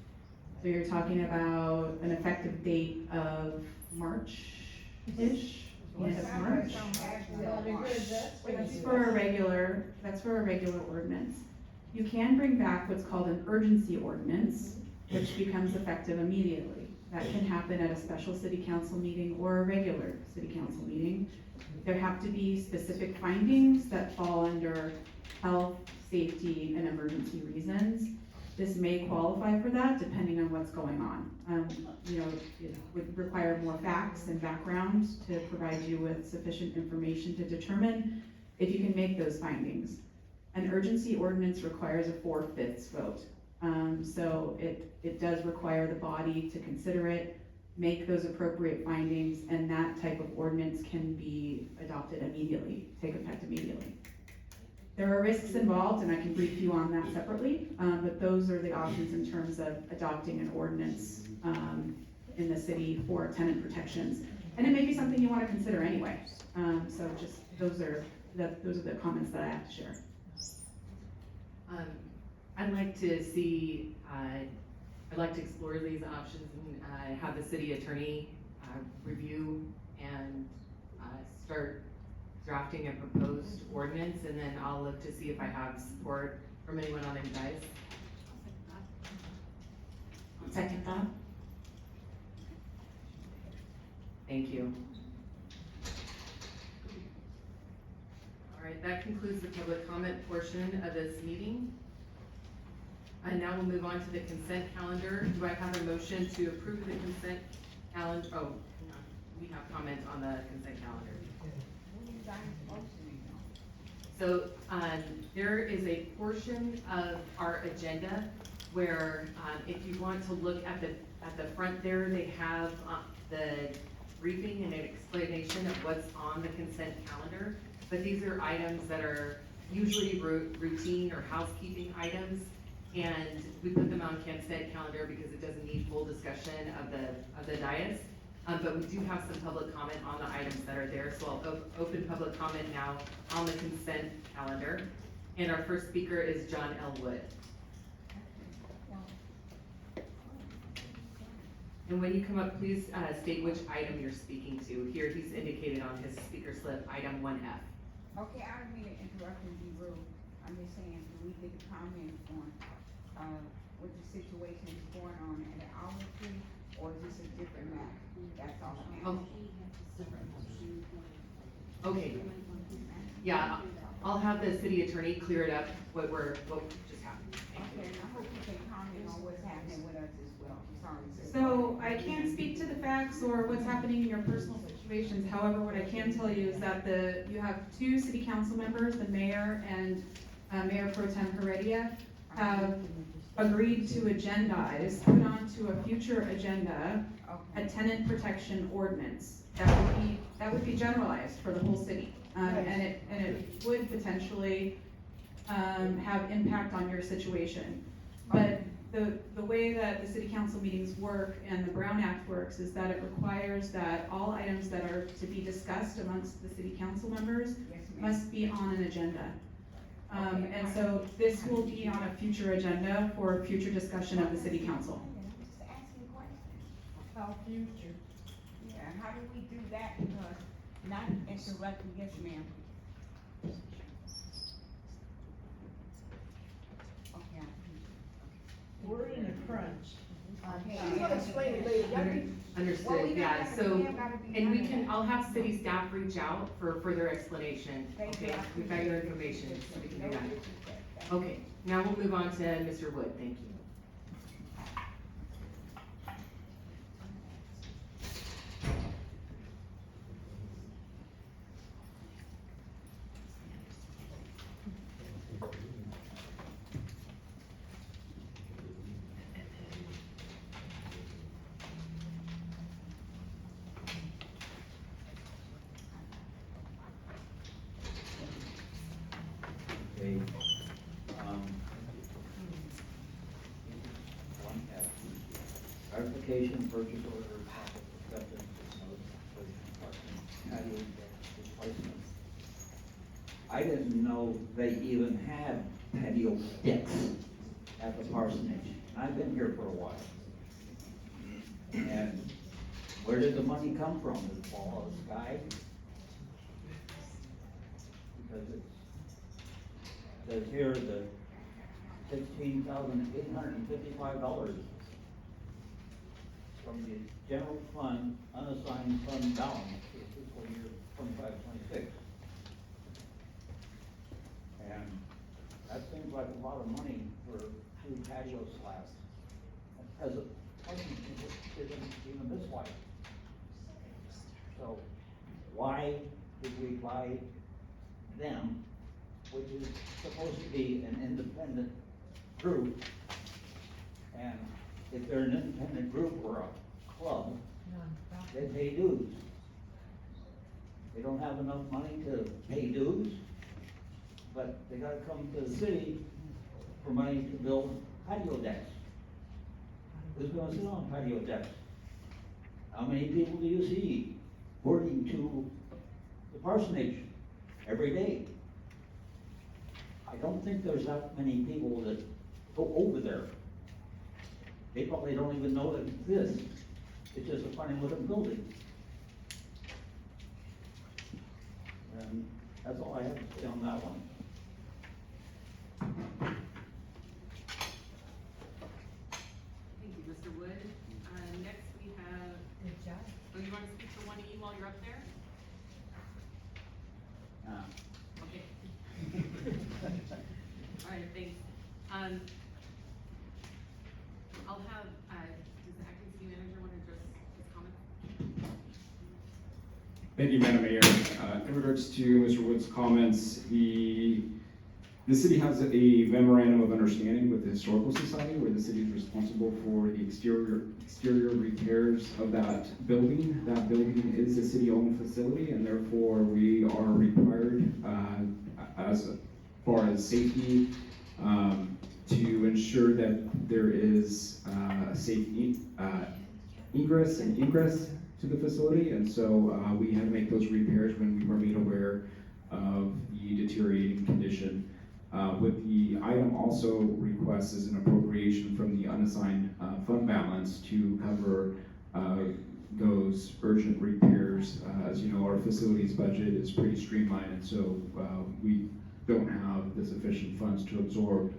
So you're talking about an effective date of March-ish, end of March. That's for a regular ordinance. You can bring back what's called an urgency ordinance, which becomes effective immediately. That can happen at a special city council meeting or a regular city council meeting. There have to be specific findings that fall under health, safety, and emergency reasons. This may qualify for that depending on what's going on. You know, it would require more facts and background to provide you with sufficient information to determine if you can make those findings. An urgency ordinance requires a 4/5 vote. So it does require the body to consider it, make those appropriate findings, and that type of ordinance can be adopted immediately, take effect immediately. There are risks involved, and I can brief you on that separately, but those are the options in terms of adopting an ordinance in the city for tenant protections. And it may be something you want to consider anyway. So just, those are the comments that I have to share. I'd like to see, I'd like to explore these options and have the city attorney review and start drafting a proposed ordinance, and then I'll look to see if I have support from anyone on them guys. Second that. Thank you. All right, that concludes the public comment portion of this meeting. And now we'll move on to the consent calendar. Do I have a motion to approve the consent calendar? Oh, hang on. We have comment on the consent calendar. So, there is a portion of our agenda where, if you want to look at the front there, they have, the briefing and an explanation of what's on the consent calendar. But these are items that are usually routine or housekeeping items, and we put them on consent calendar because it doesn't need full discussion of the dais. But we do have some public comment on the items that are there, so I'll open public comment now on the consent calendar. And our first speaker is John L. Wood. And when you come up, please state which item you're speaking to. Here he's indicated on his speaker slip, item 1F. Okay, I don't mean to interrupt and be rude. I'm just saying, do we get a comment on, what the situation is going on at the Olive Tree, or is this a different matter? That's all I'm asking. Okay. Yeah, I'll have the city attorney clear it up, what just happened. Okay, and I hope you can comment on what's happening with us as well. I'm sorry. So I can't speak to the facts or what's happening in your personal situations. However, what I can tell you is that you have two city council members, the mayor and Mayor Pro Tem Heredia, have agreed to agendize, put onto a future agenda, a tenant protection ordinance. That would be generalized for the whole city. And it would potentially have impact on your situation. But the way that the city council meetings work and the Brown Act works is that it requires that all items that are to be discussed amongst the city council members must be on an agenda. And so this will be on a future agenda for future discussion of the city council. Just asking questions. About future. Yeah, how do we do that? Because not interrupting, yes, ma'am. Okay. We're in a crunch. Okay. She's gonna explain it later. Y'all can- Understood, yeah, so, and I'll have city staff reach out for further explanation, okay? We've got your information, so we can do that. Okay, now we'll move on to Mr. Wood, thank you. Okay, one F, clarification, purchase order, project acceptance, notice for parking, patio deck replacement. I didn't know they even had patio decks at the parsonage. I've been here for a while. And where did the money come from? Did it fall out of the sky? Because it says here that $16,855 from the general fund, unassigned fund balance for fiscal year 25-26. And that seems like a lot of money for two patio patio slabs. And present parking isn't even this wide. So why did we buy them, which is supposed to be an independent group? And if they're an independent group or a club, they pay dues. They don't have enough money to pay dues, but they gotta come to the city for money to build patio decks. Who's gonna sit on patio decks? How many people do you see boarding to the parsonage every day? I don't think there's that many people that go over there. They probably don't even know it exists. It's just a funny looking building. And that's all I have to say on that one. Thank you, Mr. Wood. Next we have. Good job. Oh, you wanna speak to 1E while you're up there? Okay. All right, thanks. I'll have, does the acting city manager wanna address his comments? Thank you, Madam Mayor. In regards to Mr. Wood's comments, the city has a memorandum of understanding with the Historical Society where the city is responsible for the exterior repairs of that building. That building is a city-owned facility, and therefore we are required, as far as safety, to ensure that there is a safe egress and ingress to the facility, and so we had to make those repairs when we were made aware of the deteriorating condition. What the item also requests is an appropriation from the unassigned fund balance to cover those urgent repairs. As you know, our facilities budget is pretty streamlined, and so we don't have the sufficient funds to absorb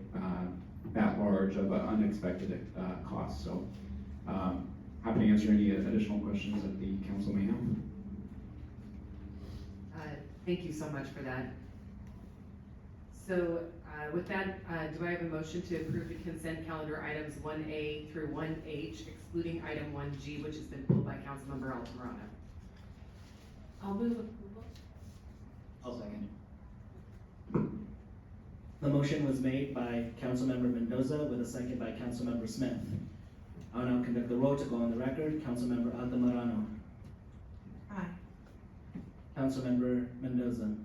that large of an unexpected cost. So happy to answer any additional questions that the council may have. Thank you so much for that. So with that, do I have a motion to approve the consent calendar items 1A through 1H, excluding item 1G, which has been pulled by Councilmember Altamirano? I'll move approval. I'll second. The motion was made by Councilmember Mendoza with a second by Councilmember Smith. I'll now conduct the roll to go on the record. Councilmember Altamirano. Aye. Councilmember Mendoza.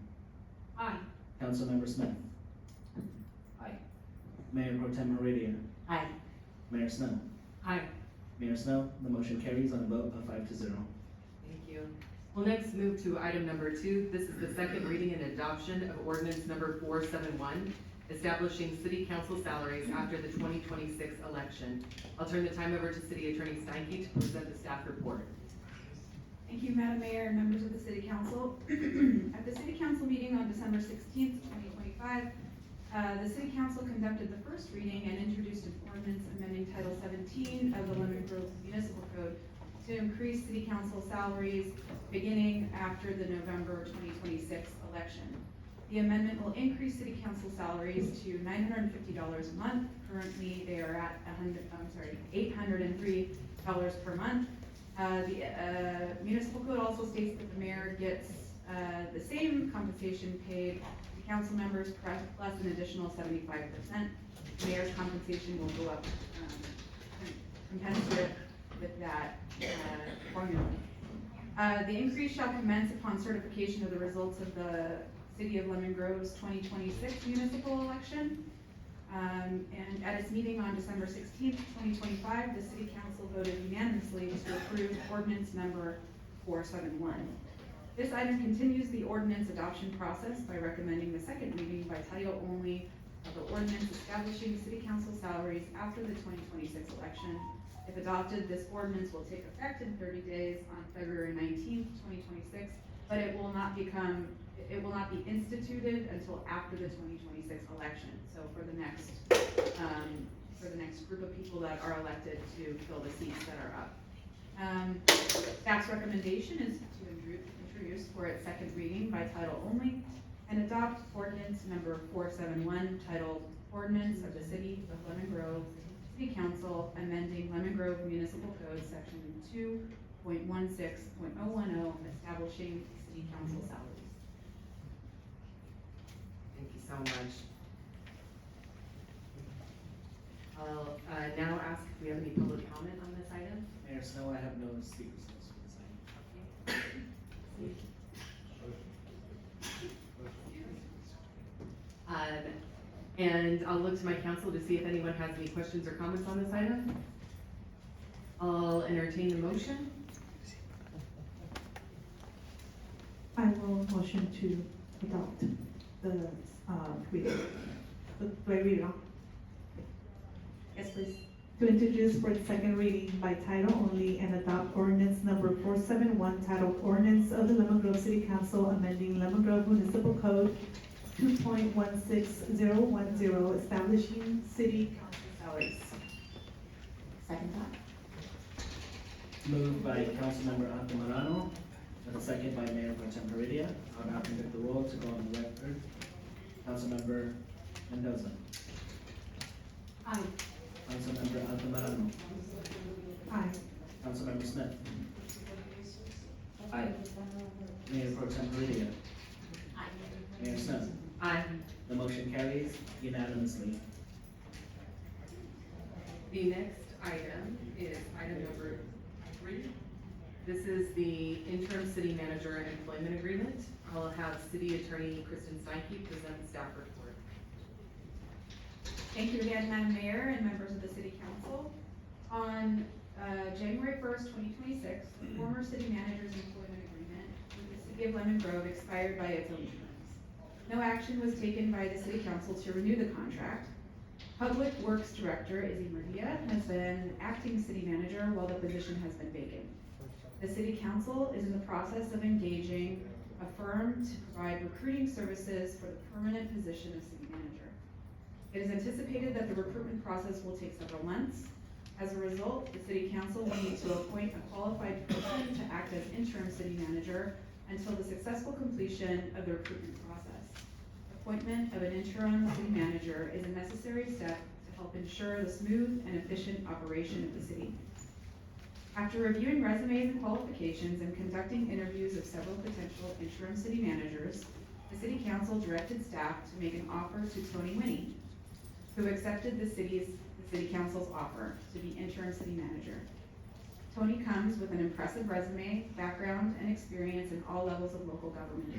Aye. Councilmember Smith. Aye. Mayor Pro Tem Heredia. Aye. Mayor Snow. Aye. Mayor Snow, the motion carries on a vote of 5-0. Thank you. We'll next move to item number 2. This is the second reading and adoption of ordinance number 471, establishing city council salaries after the 2026 election. I'll turn the time over to City Attorney Steinke to present the staff report. Thank you, Madam Mayor and members of the City Council. At the City Council meeting on December 16th, 2025, the City Council conducted the first reading and introduced an ordinance amending Title 17 of the Lemon Grove Municipal Code to increase City Council salaries beginning after the November 2026 election. The amendment will increase City Council salaries to $950 a month. Currently, they are at $803 per month. The municipal code also states that the mayor gets the same compensation paid to council members plus an additional 75%. The mayor's compensation will go up commensurate with that formula. The increase shall commence upon certification of the results of the City of Lemon Grove's 2026 municipal election. And at its meeting on December 16th, 2025, the City Council voted unanimously to approve ordinance number 471. This item continues the ordinance adoption process by recommending the second reading by title only of the ordinance establishing City Council salaries after the 2026 election. If adopted, this ordinance will take effect in 30 days on February 19th, 2026, but it will not be instituted until after the 2026 election. So for the next group of people that are elected to fill the seats that are up. Staff's recommendation is to introduce for its second reading by title only and adopt ordinance number 471 titled Ordinance of the City of Lemon Grove City Council amending Lemon Grove Municipal Code, section 2.16.010, establishing city council salaries. Thank you so much. I'll now ask if we have any public comment on this item. Mayor Snow, I have no speakers list for this item. And I'll look to my council to see if anyone has any questions or comments on this item. I'll entertain the motion. I will motion to adopt the, reading. Do I read it off? Yes, please. To introduce for the second reading by title only and adopt ordinance number 471 titled Ordinance of the Lemon Grove City Council amending Lemon Grove Municipal Code 2.16010, establishing city council salaries. Second thought. Moved by Councilmember Altamirano, and a second by Mayor Pro Tem Heredia. I'll now conduct the roll to go on the record. Councilmember Mendoza. Aye. Councilmember Altamirano. Aye. Councilmember Smith. Aye. Mayor Pro Tem Heredia. Aye. Mayor Smith. Aye. The motion carries unanimously. The next item is item number 3. This is the interim city manager employment agreement. I'll have City Attorney Kristen Steinke present the staff report. Thank you again, Madam Mayor and members of the City Council. On January 1st, 2026, the former city manager's employment agreement with the City of Lemon Grove expired by its own terms. No action was taken by the City Council to renew the contract. Public Works Director Izzy Murdia has been acting city manager while the position has been vacant. The City Council is in the process of engaging a firm to provide recruiting services for the permanent position of city manager. It is anticipated that the recruitment process will take several months. As a result, the City Council will need to appoint a qualified person to act as interim city manager until the successful completion of the recruitment process. Appointment of an interim city manager is a necessary step to help ensure the smooth and efficient operation of the city. After reviewing resumes and qualifications and conducting interviews of several potential interim city managers, the City Council directed staff to make an offer to Tony Winnie, who accepted the City Council's offer to be interim city manager. Tony comes with an impressive resume, background, and experience in all levels of local government,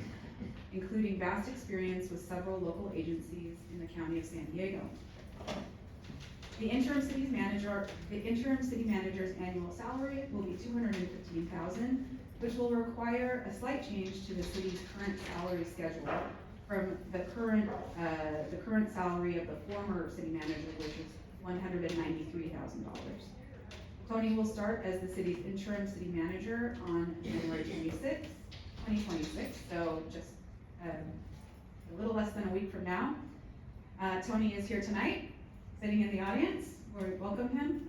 including vast experience with several local agencies in the County of San Diego. The interim city manager's annual salary will be $215,000, which will require a slight change to the city's current salary schedule from the current salary of the former city manager, which is $193,000. Tony will start as the city's interim city manager on January 26, 2026, so just a little less than a week from now. Tony is here tonight, sitting in the audience. We welcome him.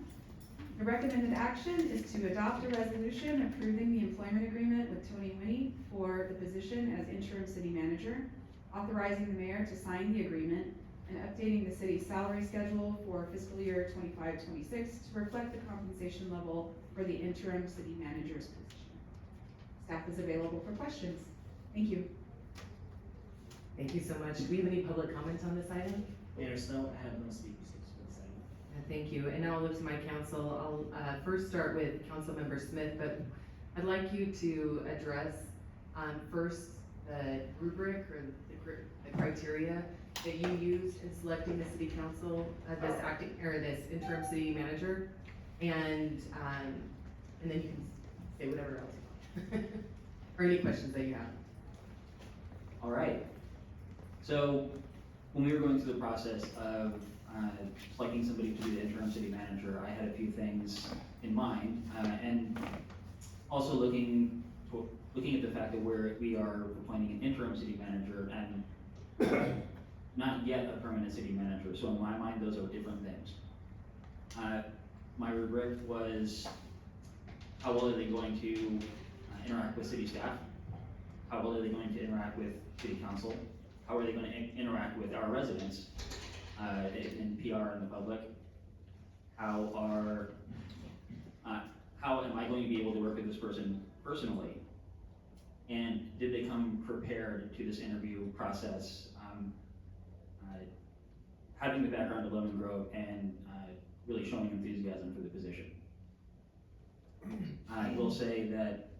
The recommended action is to adopt a resolution approving the employment agreement with Tony Winnie for the position as interim city manager, authorizing the mayor to sign the agreement, and updating the city's salary schedule for fiscal year 25-26 to reflect the compensation level for the interim city manager's position. Staff is available for questions. Thank you. Thank you so much. Do we have any public comments on this item? Mayor Snow, I have no speakers list for this item. Thank you, and now I'll look to my council. I'll first start with Councilmember Smith, but I'd like you to address first the rubric or the criteria that you used in selecting the city council, this interim city manager, and then you can say whatever else you want. Or any questions that you have. All right. So when we were going through the process of selecting somebody to be the interim city manager, I had a few things in mind, and also looking at the fact that we are appointing an interim city manager and not yet a permanent city manager. So in my mind, those are different things. My rubric was, how well are they going to interact with city staff? How well are they going to interact with city council? How are they going to interact with our residents in PR and the public? how am I going to be able to work with this person personally? And did they come prepared to this interview process? Having the background of Lemon Grove and really showing enthusiasm for the position. I will say that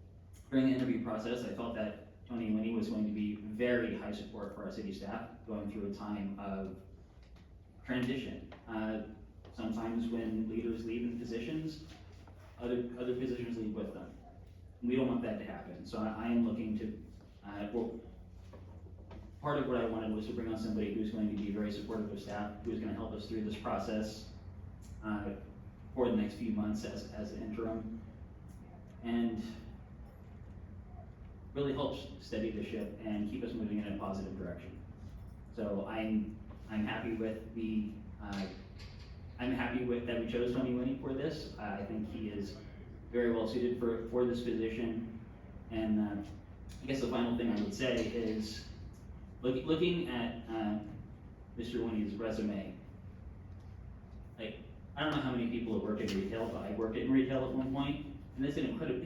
during the interview process, I felt that Tony Winnie was going to be very high support for our city staff going through a time of transition. Sometimes when leaders leave in positions, other positions leave with them. We don't want that to happen. So I am looking to, part of what I wanted was to bring on somebody who's going to be very supportive of staff, who's going to help us through this process for the next few months as an interim, and really help steady the ship and keep us moving in a positive direction. So I'm happy with that we chose Tony Winnie for this. I think he is very well suited for this position. And I guess the final thing I would say is, looking at Mr. Winnie's resume, like, I don't know how many people have worked in retail, but I worked in retail at one point, and it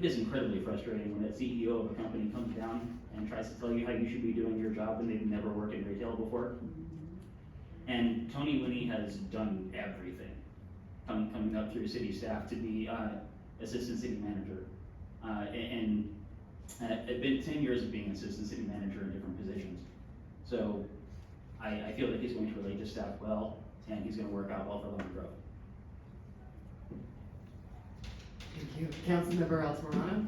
is incredibly frustrating when that CEO of a company comes down and tries to tell you how you should be doing your job and they've never worked in retail before. And Tony Winnie has done everything, coming up through city staff to be assistant city manager, and it's been 10 years of being assistant city manager in different positions. So I feel that he's going to relate to staff well, and he's going to work out well for Lemon Grove. Thank you. Councilmember Altamirano?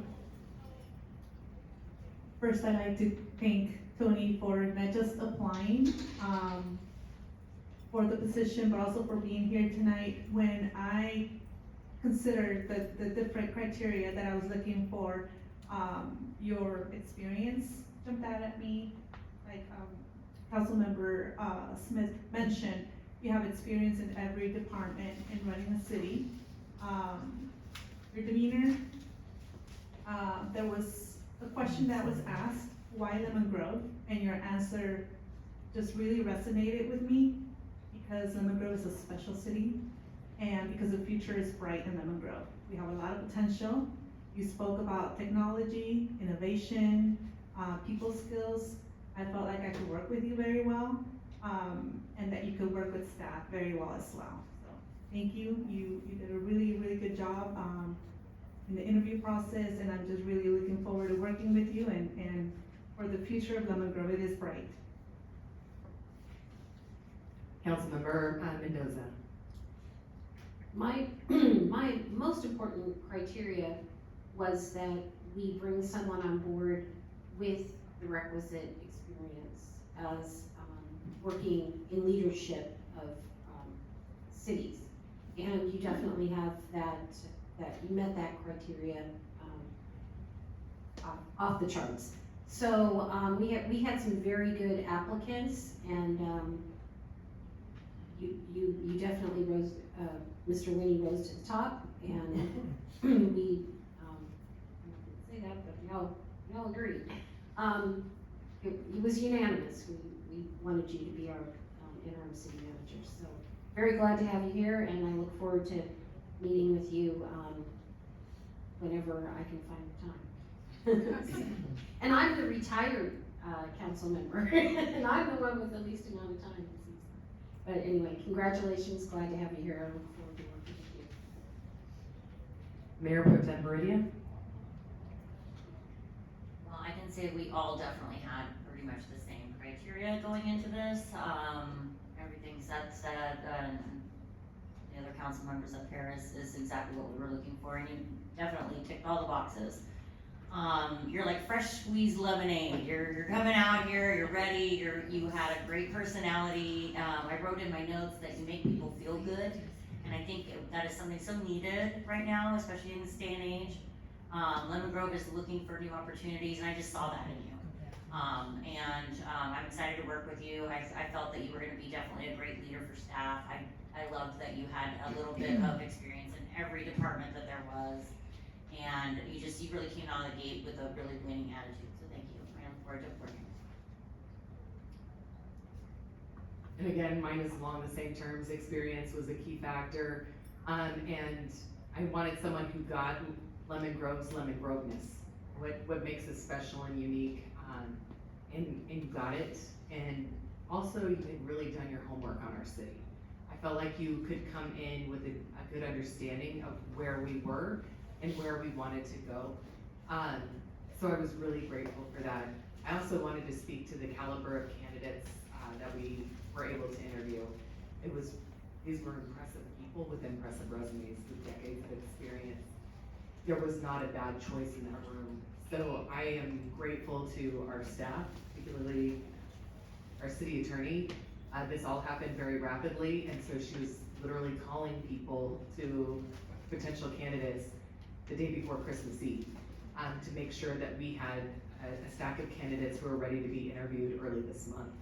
First, I'd like to thank Tony for not just applying for the position, but also for being here tonight. When I considered the different criteria that I was looking for, your experience jumped out at me. Like Councilmember Smith mentioned, you have experience in every department in running a city. Your demeanor, there was a question that was asked, why Lemon Grove? And your answer just really resonated with me, because Lemon Grove is a special city, and because the future is bright in Lemon Grove. We have a lot of potential. You spoke about technology, innovation, people skills. I felt like I could work with you very well, and that you could work with staff very well as well. So thank you. You did a really, really good job in the interview process, and I'm just really looking forward to working with you, and for the future of Lemon Grove, it is bright. Councilmember Mendoza. My most important criteria was that we bring someone on board with the requisite experience as working in leadership of cities. And you definitely have that you met that criteria off the charts. So we had some very good applicants, and you definitely rose, Mr. Winnie rose to the top, and we, I'm not gonna say that, but we all agreed. It was unanimous. We wanted you to be our interim city manager. So very glad to have you here, and I look forward to meeting with you whenever I can find the time. And I'm the retired council member, and I'm the one with the least amount of time. But anyway, congratulations, glad to have you here. I look forward to working with you. Mayor Pro Tem Baridia? Well, I can say we all definitely had pretty much the same criteria going into this. Everything said, and the other council members up here is exactly what we were looking for, and you definitely ticked all the boxes. You're like fresh squeezed lemonade. You're coming out here, you're ready, you had a great personality. I wrote in my notes that you make people feel good, and I think that is something so needed right now, especially in this day and age. Lemon Grove is looking for new opportunities, and I just saw that in you. I'm excited to work with you. I felt that you were gonna be definitely a great leader for staff. I loved that you had a little bit of experience in every department that there was. And you really came out of the gate with a really winning attitude, so thank you. I look forward to working. And again, mine is along the same terms. Experience was a key factor. And I wanted someone who got Lemon Grove's Lemon Groveness, what makes us special and unique, and you got it. And also, you had really done your homework on our city. I felt like you could come in with a good understanding of where we were and where we wanted to go. So I was really grateful for that. I also wanted to speak to the caliber of candidates that we were able to interview. These were impressive people with impressive resumes with decades of experience. There was not a bad choice in that room. So I am grateful to our staff, particularly our city attorney. This all happened very rapidly, and so she was literally calling people to potential candidates the day before Christmas Eve to make sure that we had a stack of candidates who were ready to be interviewed early this month.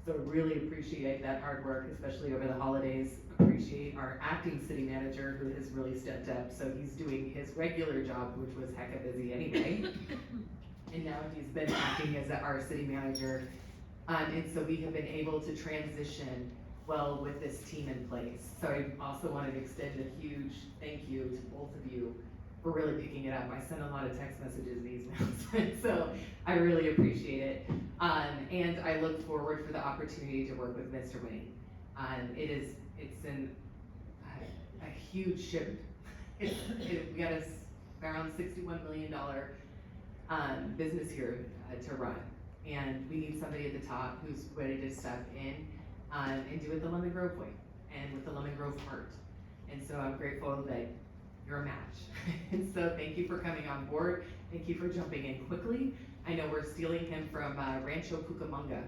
So I really appreciate that hard work, especially over the holidays. Appreciate our acting city manager who has really stepped up. So he's doing his regular job, which was hecka busy anyway. And now he's been acting as our city manager. And so we have been able to transition well with this team in place. So I also wanted to extend a huge thank you to both of you for really picking it up. I sent a lot of text messages and emails, so I really appreciate it. And I look forward for the opportunity to work with Mr. Winnie. It's a huge ship. We got around $61 million business here to run. And we need somebody at the top who's ready to step in and do it the Lemon Grove way and with the Lemon Grove heart. And so I'm grateful that you're a match. And so thank you for coming on board. Thank you for jumping in quickly. I know we're stealing him from Rancho Cucamonga,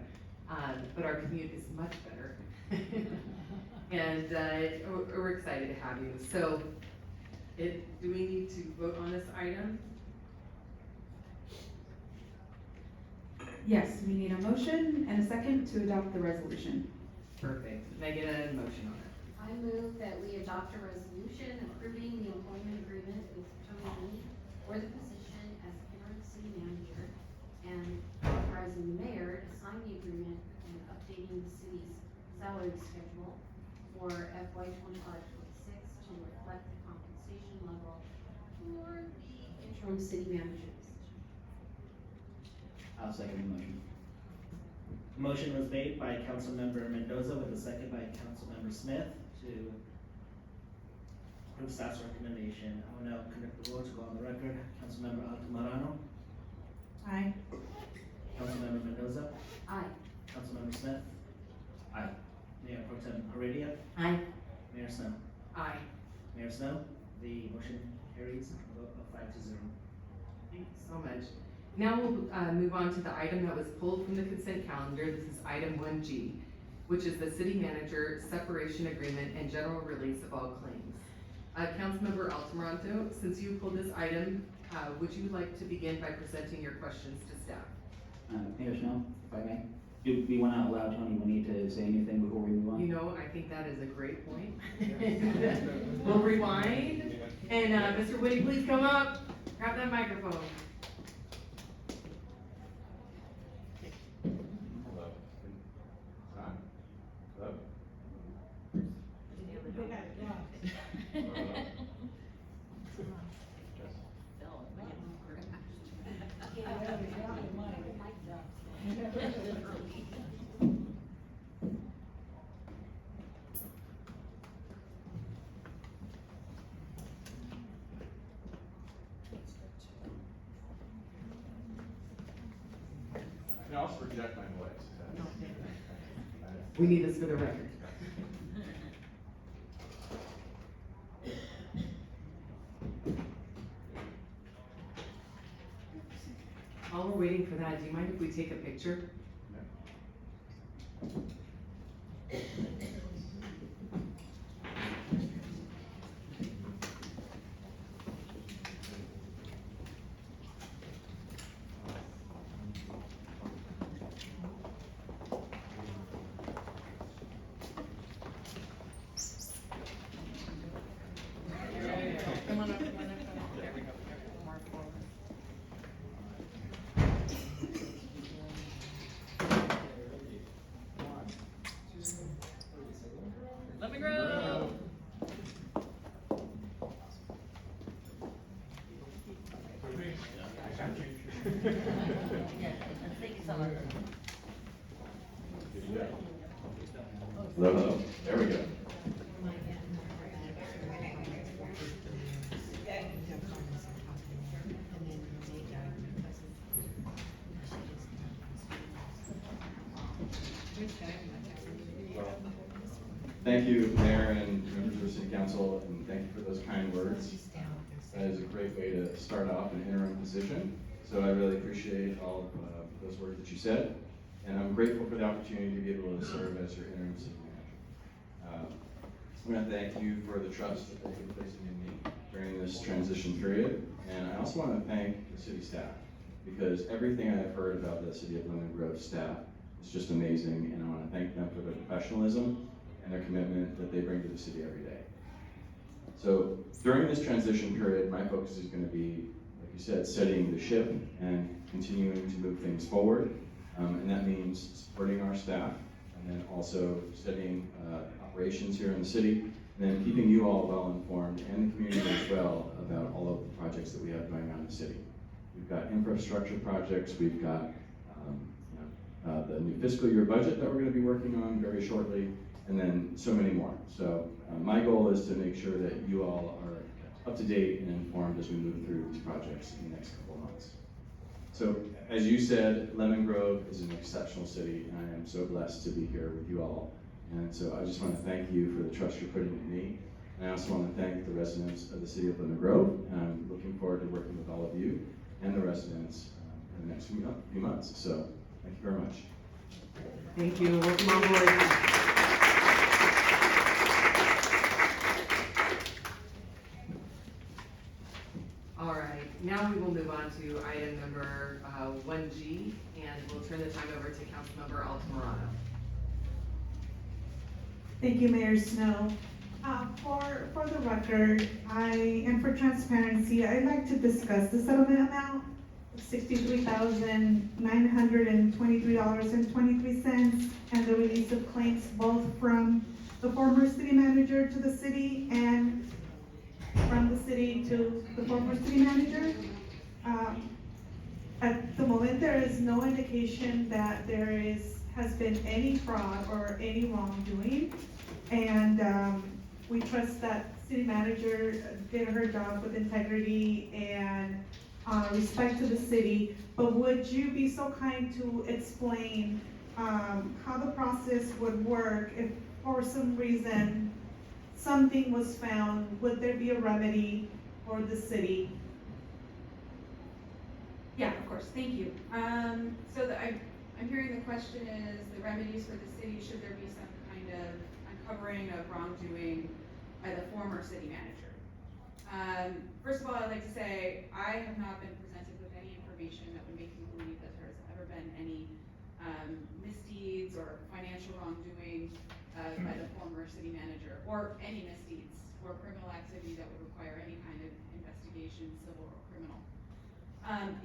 but our commute is much better. And we're excited to have you. So do we need to vote on this item? Yes, we need a motion and a second to adopt the resolution. Perfect. Can I get a motion on it? I move that we adopt a resolution approving the employment agreement with Tony Lee for the position as interim city manager and authorizing the mayor to sign the agreement and updating the city's salary schedule for FY 25-26 to reflect the compensation level for the interim city manager position. I'll second the motion. Motion was made by Councilmember Mendoza with a second by Councilmember Smith to approve staff's recommendation. I will now conduct the roll to go on the record. Councilmember Altamirano. Aye. Councilmember Mendoza. Aye. Councilmember Smith. Aye. Mayor Pro Tem Heredia. Aye. Mayor Snow. Aye. Mayor Snow, the motion carries a vote of 5-0. Thank you so much. Now we'll move on to the item that was pulled from the consent calendar. This is item 1G, which is the city manager separation agreement and general release of all claims. Councilmember Altamirano, since you pulled this item, would you like to begin by presenting your questions to staff? Mayor Snow, if I may, do we want to allow Tony Winnie to say anything before we move on? You know, I think that is a great point. We'll rewind, and Mr. Winnie, please come up, grab that microphone. Hello. Hi. Hello. I can also reject my voice. We need this for the record. While we're waiting for that, do you mind if we take a picture? Come on up, come on up. There we go. More forward. Hello, hello, there we go. Thank you, Mayor and members of the City Council, and thank you for those kind words. That is a great way to start off an interim position. So I really appreciate all of those words that you said, and I'm grateful for the opportunity to be able to serve as your interim city manager. I want to thank you for the trust that you're placing in me during this transition period, and I also want to thank the city staff, because everything I've heard about the City of Lemon Grove staff is just amazing, and I want to thank them for their professionalism and their commitment that they bring to the city every day. So during this transition period, my focus is going to be, like you said, steadying the ship and continuing to move things forward. And that means supporting our staff, and then also studying operations here in the city, and then keeping you all well informed and the community as well about all of the projects that we have going on in the city. We've got infrastructure projects, we've got the new fiscal year budget that we're going to be working on very shortly, and then so many more. So my goal is to make sure that you all are up to date and informed as we move through these projects in the next couple of months. So as you said, Lemon Grove is an exceptional city, and I am so blessed to be here with you all. And so I just want to thank you for the trust you're putting in me. And I also want to thank the residents of the city of Lemon Grove, and I'm looking forward to working with all of you and the residents in the next few months. So thank you very much. Thank you, welcome on board. All right, now we will move on to item number 1G, and we'll turn the time over to Councilmember Altamirano. Thank you, Mayor Snow. For the record, and for transparency, I'd like to discuss the settlement amount of $63,923.23 and the release of claims both from the former city manager to the city and from the city to the former city manager. At the moment, there is no indication that has been any fraud or any wrongdoing. And we trust that city manager did her job with integrity and respect to the city. But would you be so kind to explain how the process would work if for some reason something was found? Would there be a remedy for the city? Yeah, of course, thank you. So I'm hearing the question is the remedies for the city, should there be some kind of uncovering of wrongdoing by the former city manager? First of all, I'd like to say, I have not been presented with any information that would make me believe that there's ever been any misdeeds or financial wrongdoing by the former city manager, or any misdeeds or criminal activity that would require any kind of investigation, civil or criminal.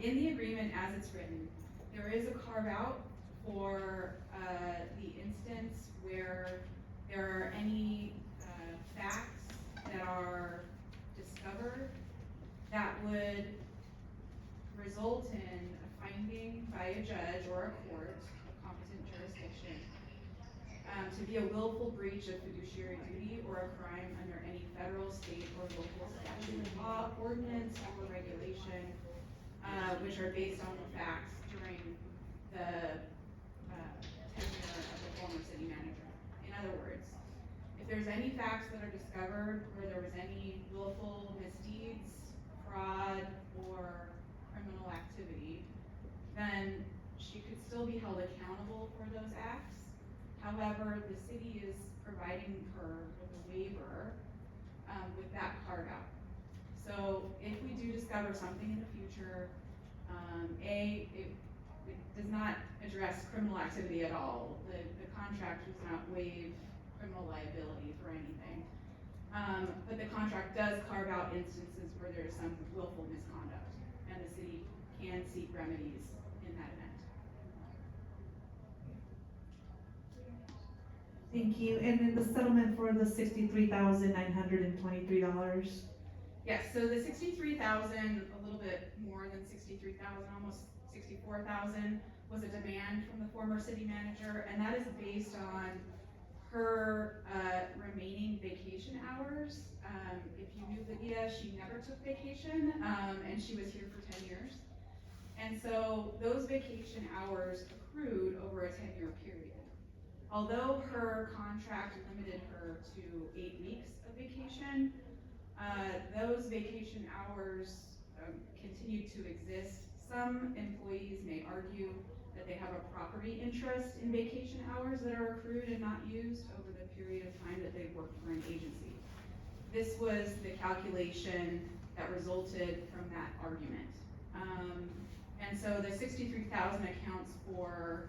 In the agreement as it's written, there is a carve out for the instance where there are any facts that are discovered that would result in a finding by a judge or a court of competent jurisdiction to be a willful breach of fiduciary duty or a crime under any federal, state, or local statute, law, ordinance, or regulation, which are based on the facts during the tenure of the former city manager. In other words, if there's any facts that are discovered where there was any willful misdeeds, fraud, or criminal activity, then she could still be held accountable for those acts. However, the city is providing her with a waiver with that carve out. So if we do discover something in the future, it does not address criminal activity at all. The contract does not waive criminal liability for anything. But the contract does carve out instances where there is some willful misconduct, and the city can seek remedies in that event. Thank you. And then the settlement for the $63,923. Yes, so the 63,000, a little bit more than 63,000, almost 64,000, was a demand from the former city manager, and that is based on her remaining vacation hours. If you knew Lydia, she never took vacation, and she was here for 10 years. And so those vacation hours accrued over a 10-year period. Although her contract limited her to 8 weeks of vacation, those vacation hours continue to exist. Some employees may argue that they have a property interest in vacation hours that are accrued and not used over the period of time that they've worked for an agency. This was the calculation that resulted from that argument. And so the 63,000 accounts for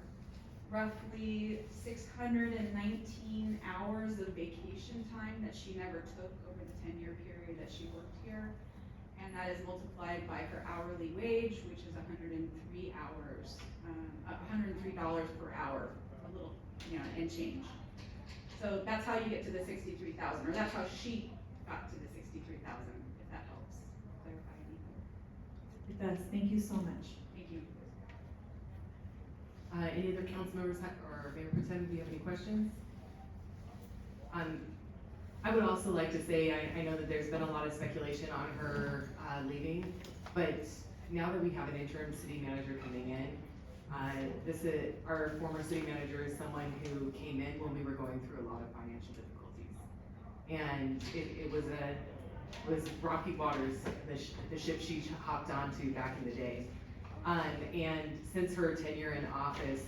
roughly 619 hours of vacation time that she never took over the 10-year period that she worked here. And that is multiplied by her hourly wage, which is $103 per hour, a little, and change. So that's how you get to the 63,000, or that's how she got to the 63,000, if that helps clarify anything. It does, thank you so much. Thank you. Any other council members or Mayor Pro Tem, do you have any questions? I would also like to say, I know that there's been a lot of speculation on her leaving, but now that we have an interim city manager coming in, our former city manager is someone who came in when we were going through a lot of financial difficulties. And it was rocky waters, the ship she hopped onto back in the day. And since her tenure in office,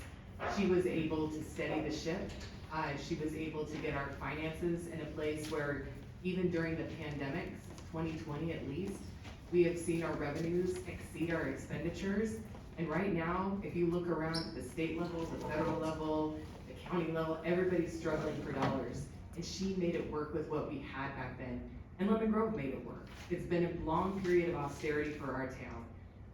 she was able to steady the ship. She was able to get our finances in a place where even during the pandemic, 2020 at least, we have seen our revenues exceed our expenditures. And right now, if you look around at the state level, the federal level, the county level, everybody's struggling for dollars. And she made it work with what we had back then. And Lemon Grove made it work. It's been a long period of austerity for our town.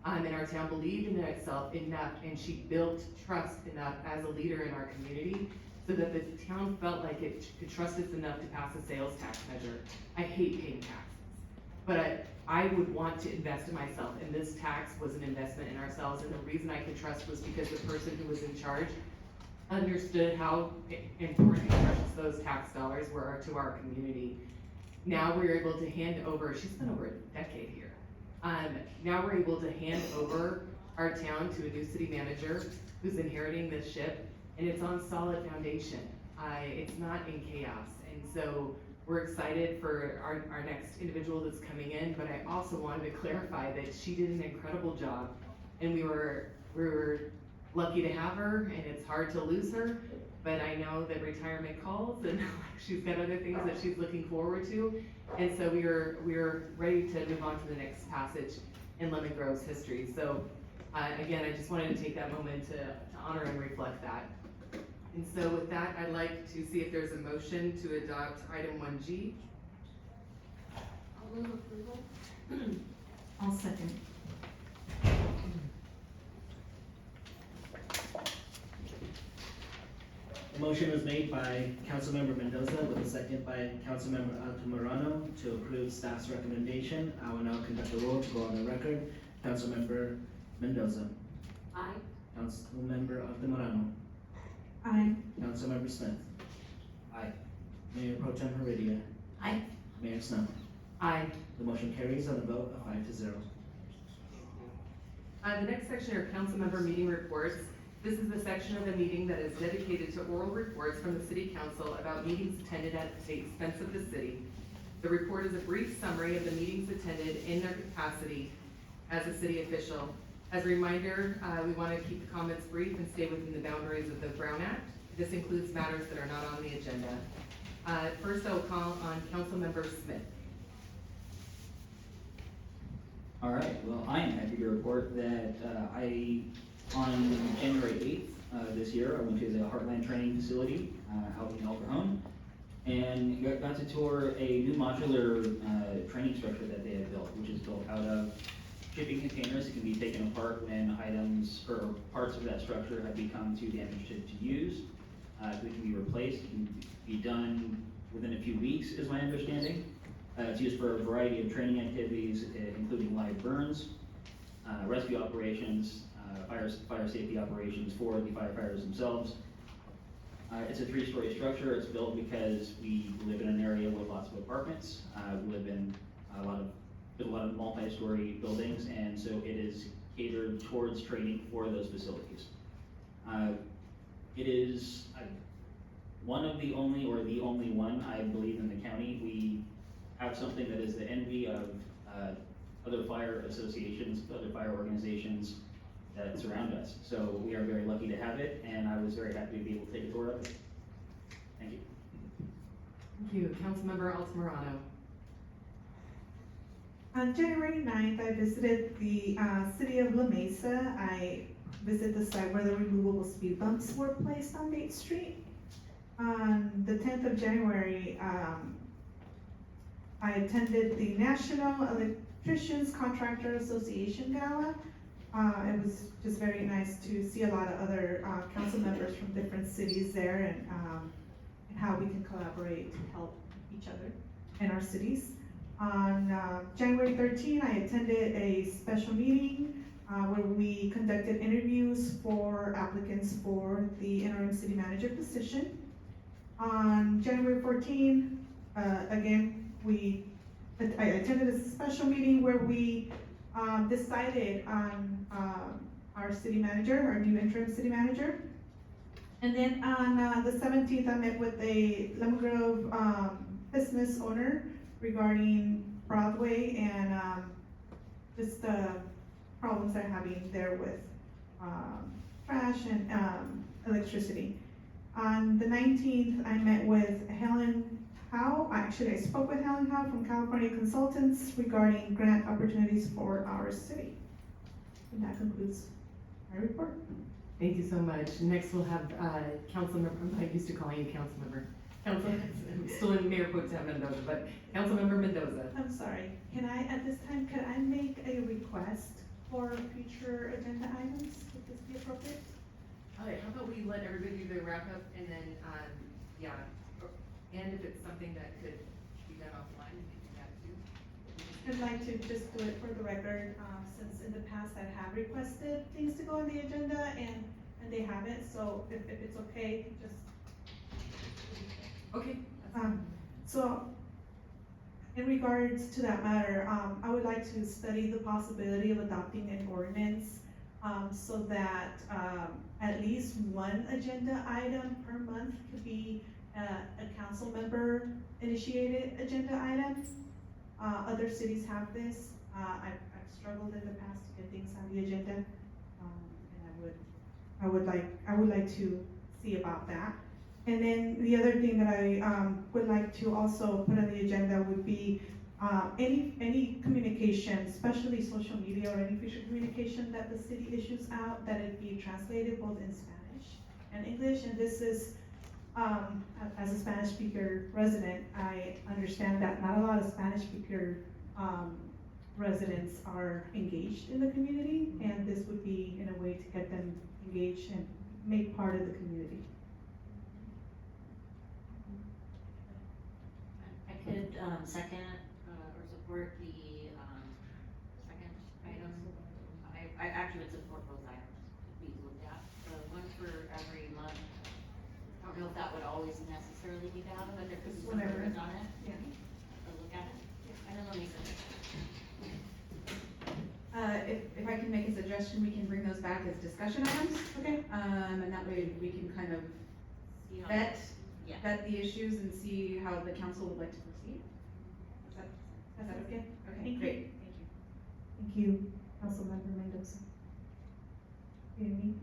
And our town believed in itself enough, and she built trust enough as a leader in our community so that the town felt like it could trust us enough to pass a sales tax measure. I hate paying taxes, but I would want to invest in myself, and this tax was an investment in ourselves, and the reason I could trust was because the person who was in charge understood how important and precious those tax dollars were to our community. Now we're able to hand over, she's been over a decade here. Now we're able to hand over our town to a new city manager who's inheriting this ship, and it's on solid foundation. It's not in chaos, and so we're excited for our next individual that's coming in, but I also wanted to clarify that she did an incredible job, and we were lucky to have her, and it's hard to lose her, but I know that retirement calls, and she's got other things that she's looking forward to, and so we're ready to move on to the next passage in Lemon Grove's history. So again, I just wanted to take that moment to honor and reflect that. And so with that, I'd like to see if there's a motion to adopt item 1G. I'll move approval. I'll second. The motion was made by Councilmember Mendoza with a second by Councilmember Altamirano to approve staff's recommendation. I will now conduct a roll to go on the record. Councilmember Mendoza. Aye. Councilmember Altamirano. Aye. Councilmember Smith. Aye. Mayor Pro Tem Heredia. Aye. Mayor Snow. Aye. The motion carries on a vote of 5-0. The next section are council member meeting reports. This is the section of the meeting that is dedicated to oral reports from the city council about meetings attended at the expense of the city. The report is a brief summary of the meetings attended in their capacity as a city official. As a reminder, we want to keep the comments brief and stay within the boundaries of the Brown Act. This includes matters that are not on the agenda. First, I will call on Councilmember Smith. All right, well, I am happy to report that on January 8th this year, I went to the Heartland Training Facility out in El Cajon and got to tour a new modular training structure that they had built, which is built out of shipping containers that can be taken apart when items or parts of that structure have become too damaged to use. They can be replaced, it can be done within a few weeks, is my understanding. It's used for a variety of training activities, including live burns, rescue operations, fire safety operations for the firefighters themselves. It's a 3-story structure. It's built because we live in an area with lots of apartments. We live in there's a lot of multi-story buildings, and so it is catered towards training for those facilities. It is one of the only, or the only one, I believe, in the county. We have something that is the envy of other fire associations, other fire organizations that surround us. So we are very lucky to have it, and I was very happy to be able to take a tour of it. Thank you. Thank you. Councilmember Altamirano. On January 9th, I visited the city of La Mesa. I visited the site where the removable speed bumps were placed on Date Street. On the 10th of January, I attended the National Electricians Contractor Association Gala. It was just very nice to see a lot of other council members from different cities there, and how we can collaborate to help each other in our cities. On January 13, I attended a special meeting where we conducted interviews for applicants for the interim city manager position. On January 14, again, I attended a special meeting where we decided on our city manager, our new interim city manager. And then on the 17th, I met with a Lemon Grove business owner regarding Broadway and just the problems they're having there with trash and electricity. On the 19th, I met with Helen Howe. Actually, I spoke with Helen Howe from California Consultants regarding grant opportunities for our city. And that concludes my report. Thank you so much. Next, we'll have Councilmember, I'm not used to calling you Councilmember. I'm still in Mayor Pro Tem Mendoza, but Councilmember Mendoza. I'm sorry, can I, at this time, could I make a request for future agenda items? Would this be appropriate? All right, how about we let everybody do their wrap up, and then, and if it's something that could be done offline, we can do that too. I'd like to just do it for the record, since in the past I have requested things to go on the agenda and they haven't, so if it's okay, just. Okay. So, in regards to that matter, I would like to study the possibility of adopting an ordinance, so that, at least one agenda item per month could be, a council member initiated agenda item. Other cities have this. I've struggled in the past to get things on the agenda, and I would like to see about that. And then the other thing that I would like to also put on the agenda would be any communication, especially social media or any future communication that the city issues out, that it be translated both in Spanish and English. And this is, as a Spanish speaker resident, I understand that not a lot of Spanish speaker residents are engaged in the community, and this would be in a way to get them engaged and make part of the community. I could second or support the second item. I actually would support both items to be looked at. The one for every month, I don't know if that would always necessarily be valid, but there could be some Whatever. words on it. Yeah. To look at it. And then let me finish. If I can make a suggestion, we can bring those back as discussion items. Okay. And that way we can kind of See how- vet Yeah. the issues and see how the council would like to proceed. Is that okay? Okay, Thank you. great, thank you. Thank you, Councilmember Mendoza. Amy?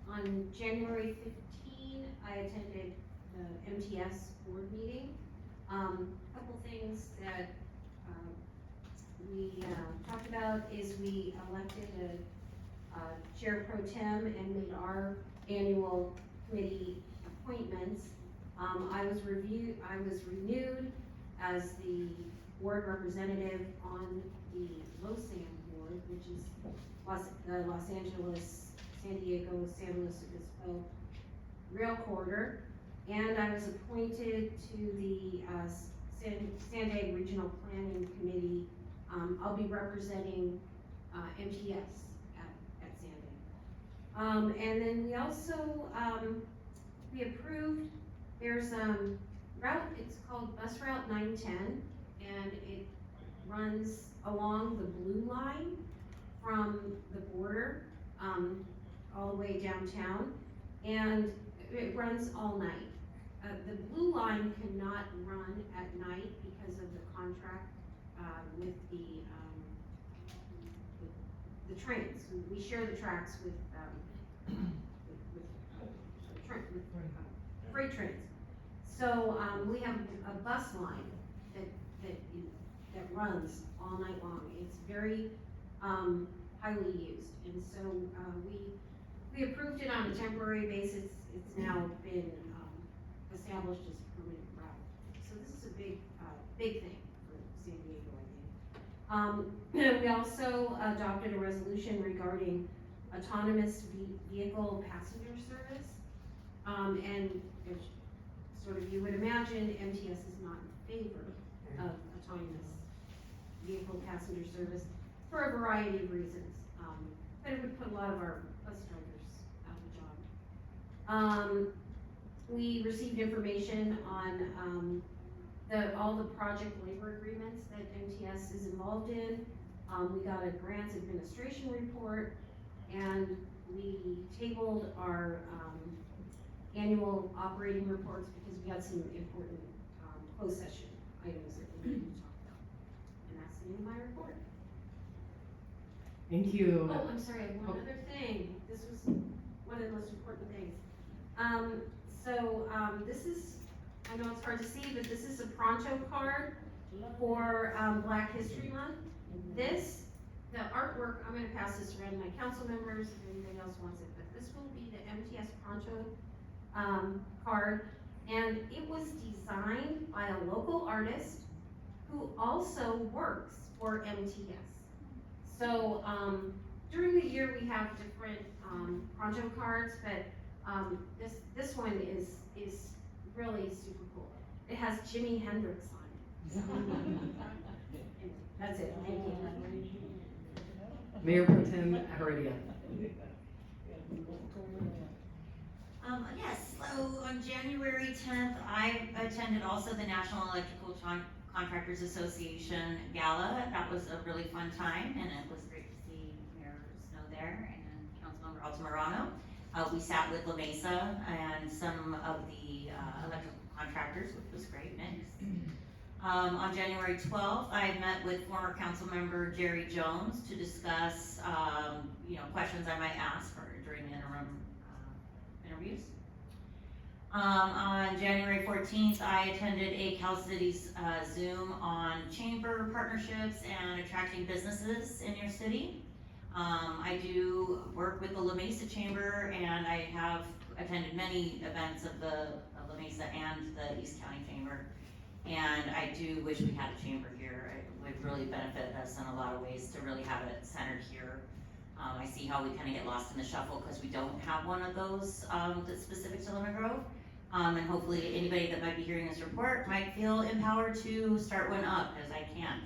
On January 15, I attended the MTS board meeting. Couple things that we talked about is we elected a chair pro tem and made our annual committee appointments. I was renewed as the board representative on the LoSAN board, which is the Los Angeles, San Diego, San Luis Obispo Rail Corridor. And I was appointed to the San Diego Regional Planning Committee I'll be representing, MTS at Sandy. And then we also, we approved, there's, route, it's called Bus Route 910, and it runs along the blue line from the border, all the way downtown, and it runs all night. The blue line cannot run at night because of the contract, with the trains. We share the tracks with freight trains. So, we have a bus line that runs all night long. It's very, highly used, and so, we approved it on a temporary basis. It's now been, established as a permanent route. So this is a big thing for San Diego, I think. We also adopted a resolution regarding autonomous vehicle passenger service. And as sort of you would imagine, MTS is not in favor of autonomous vehicle passenger service for a variety of reasons. But it would put a lot of our bus drivers out of a job. We received information on all the project labor agreements that MTS is involved in. We got a grants administration report, and we tabled our annual operating reports because we had some important closed session items that we needed to talk about. And that's the end of my report. Thank you. Oh, I'm sorry, one other thing. This was one of the most important things. This is, I know it's hard to see, but this is a Pronto card for Black History Month. The artwork, I'm gonna pass this around to my council members if anybody else wants it, but this will be the MTS Pronto card. And it was designed by a local artist who also works for MTS. So, during the year we have different Pronto cards, but this one is really super cool. It has Jimi Hendrix on it. That's it, thank you. Mayor Pro Tem Heredia. Yes, so on January 10th, I attended also the National Electrical Contractors Association Gala. That was a really fun time, and it was great to see Mayor Snow there and Councilmember Altamirano. We sat with La Mesa and some of the electrical contractors, which was great mix. On January 12th, I met with former council member Jerry Jones to discuss, questions I might ask during the interim interviews. On January 14th, I attended a Cal Cities Zoom on chamber partnerships and attracting businesses in your city. I do work with the La Mesa Chamber, and I have attended many events of the La Mesa and the East County Chamber. And I do wish we had a chamber here. It would really benefit us in a lot of ways to really have it centered here. I see how we kind of get lost in the shuffle because we don't have one of those that's specific to Lemon Grove. And hopefully anybody that might be hearing this report might feel empowered to start one up, as I can't.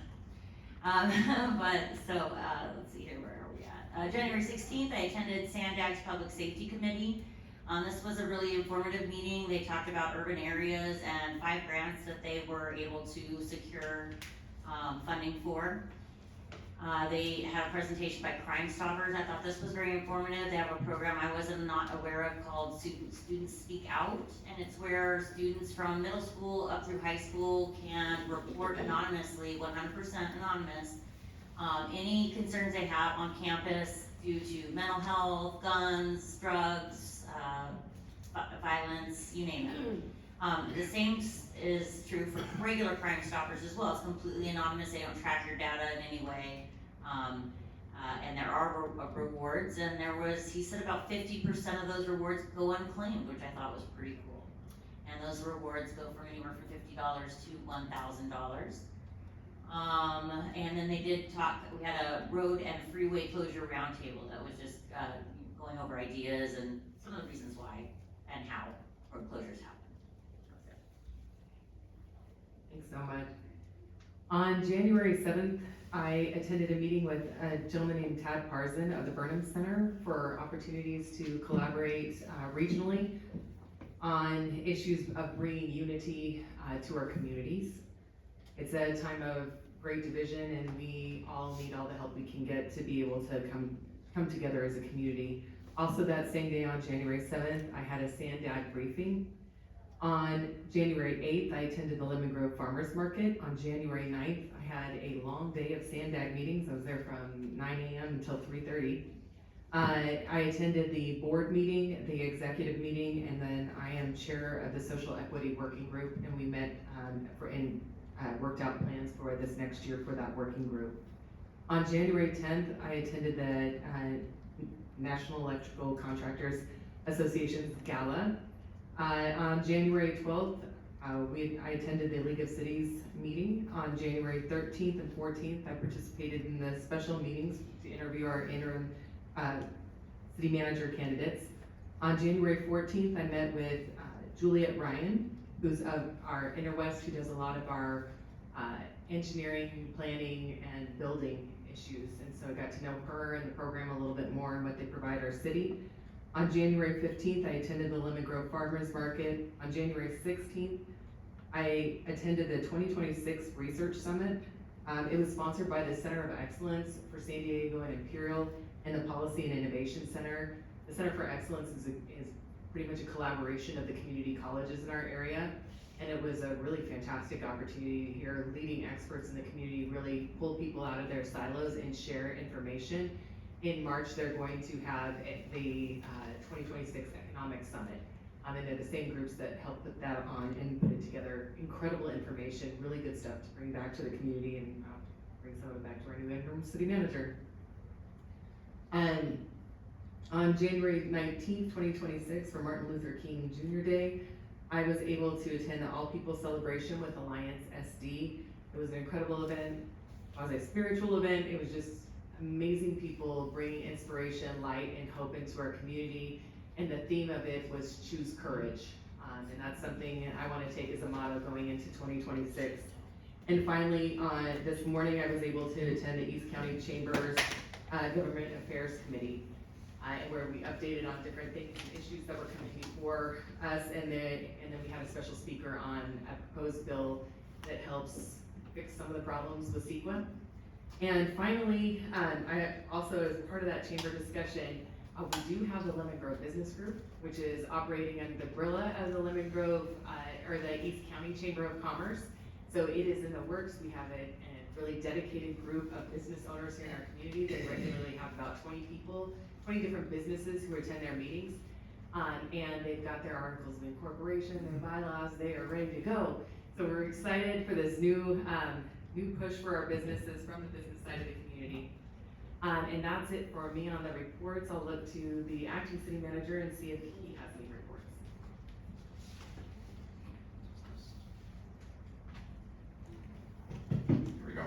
Let's see here, where are we at? January 16th, I attended Sandag's Public Safety Committee. This was a really informative meeting. They talked about urban areas and 5 grants that they were able to secure funding for. They had a presentation by Crime Stoppers. I thought this was very informative. They have a program I wasn't not aware of called Students Speak Out, and it's where students from middle school up through high school can report anonymously, 100% anonymous, any concerns they have on campus due to mental health, guns, drugs, violence, you name it. The same is true for regular Crime Stoppers as well. It's completely anonymous. They don't track your data in any way. And there are rewards, and he said about 50% of those rewards go unclaimed, which I thought was pretty cool. And those rewards go from anywhere from $50 to $1,000. And then they did talk, we had a road and freeway closure roundtable that was just going over ideas and some of the reasons why and how road closures happen. That's it. Thanks so much. On January 7th, I attended a meeting with a gentleman named Tad Parson of the Burnham Center for opportunities to collaborate regionally on issues of bringing unity to our communities. It's a time of great division, and we all need all the help we can get to be able to come together as a community. Also, that same day on January 7th, I had a Sandag briefing. On January 8th, I attended the Lemon Grove Farmers Market. On January 9th, I had a long day of Sandag meetings. I was there from 9 a.m. until 3:30. I attended the board meeting, the executive meeting, and then I am chair of the Social Equity Working Group, and we met and worked out plans for this next year for that working group. On January 10th, I attended the National Electrical Contractors Association's gala. On January 12th, I attended the League of Cities meeting. On January 13th and 14th, I participated in the special meetings to interview our interim city manager candidates. On January 14th, I met with Juliet Ryan, who's of our Interwest, who does a lot of our engineering, planning, and building issues. And so I got to know her and the program a little bit more and what they provide our city. On January 15th, I attended the Lemon Grove Farmers Market. On January 16th, I attended the 2026 Research Summit. It was sponsored by the Center of Excellence for San Diego and Imperial and the Policy and Innovation Center. The Center for Excellence is pretty much a collaboration of the community colleges in our area. And it was a really fantastic opportunity to hear leading experts in the community really pull people out of their silos and share information. In March, they're going to have the 2026 Economic Summit. And they're the same groups that helped put that on and put it together. Incredible information, really good stuff to bring back to the community and bring some of it back to our new interim city manager. And on January 19th, 2026, for Martin Luther King Jr. Day, I was able to attend the All People Celebration with Alliance SD. It was an incredible event. It was a spiritual event. It was just amazing people bringing inspiration, light, and hope into our community. And the theme of it was choose courage. And that's something I want to take as a motto going into 2026. And finally, this morning I was able to attend the East County Chamber's Government Affairs Committee, where we updated on different things and issues that were coming before us. And then we had a special speaker on a proposed bill that helps fix some of the problems with CEQA. And finally, I also, as part of that chamber discussion, we do have the Lemon Grove Business Group, which is operating under the umbrella of the Lemon Grove, or the East County Chamber of Commerce. So it is in the works. We have a really dedicated group of business owners here in our community. They regularly have about 20 people, 20 different businesses who attend their meetings. And they've got their articles of incorporation, their bylaws, they are ready to go. So we're excited for this new push for our businesses from the business side of the community. And that's it for me on the reports. I'll look to the acting city manager and see if he has any reports. Here we go.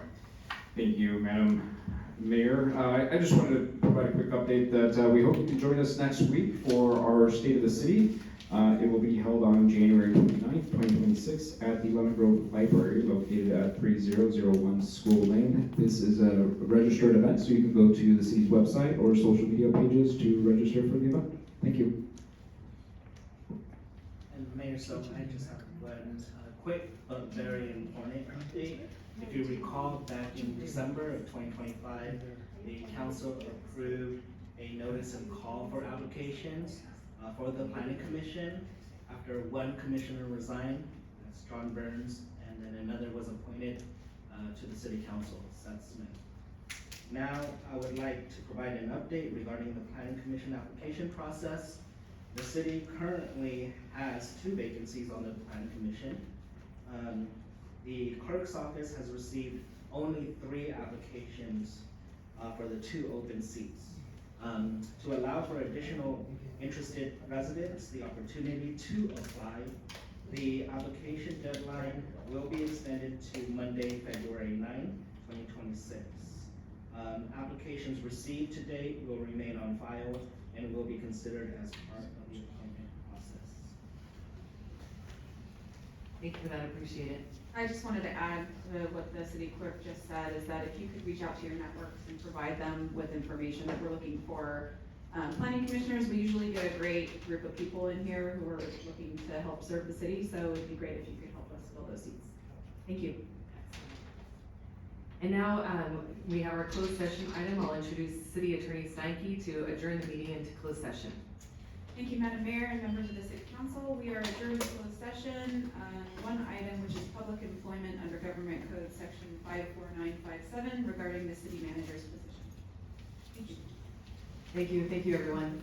Thank you, Madam Mayor. I just wanted to provide a quick update that we hope you can join us next week for our State of the City. It will be held on January 29th, 2026 at the Lemon Grove Library located at 3001 School Lane. This is a registered event, so you can go to the city's website or social media pages to register for the event. Thank you. And Mayor, so I just have one quick but very important update. If you recall, back in December of 2025, the council approved a notice of call for applications for the Planning Commission after one commissioner resigned, that's John Burns, and then another was appointed to the City Council, Seth Smith. Now, I would like to provide an update regarding the Planning Commission application process. The city currently has 2 vacancies on the Planning Commission. The clerk's office has received only 3 applications for the 2 open seats. To allow for additional interested residents the opportunity to apply, the application deadline will be extended to Monday, February 9, 2026. Applications received to date will remain on file and will be considered as part of the appointment process. Thank you for that, appreciate it. I just wanted to add to what the city clerk just said, is that if you could reach out to your networks and provide them with information that we're looking for. Planning commissioners, we usually get a great group of people in here who are looking to help serve the city, so it'd be great if you could help us fill those seats. Thank you. And now, we have our closed session item. I'll introduce City Attorney Steinke to adjourn the meeting into closed session. Thank you, Madam Mayor and members of the City Council. We are adjourned to closed session. One item, which is public employment under Government Code Section 54957 regarding the city manager's position. Thank you. Thank you, everyone.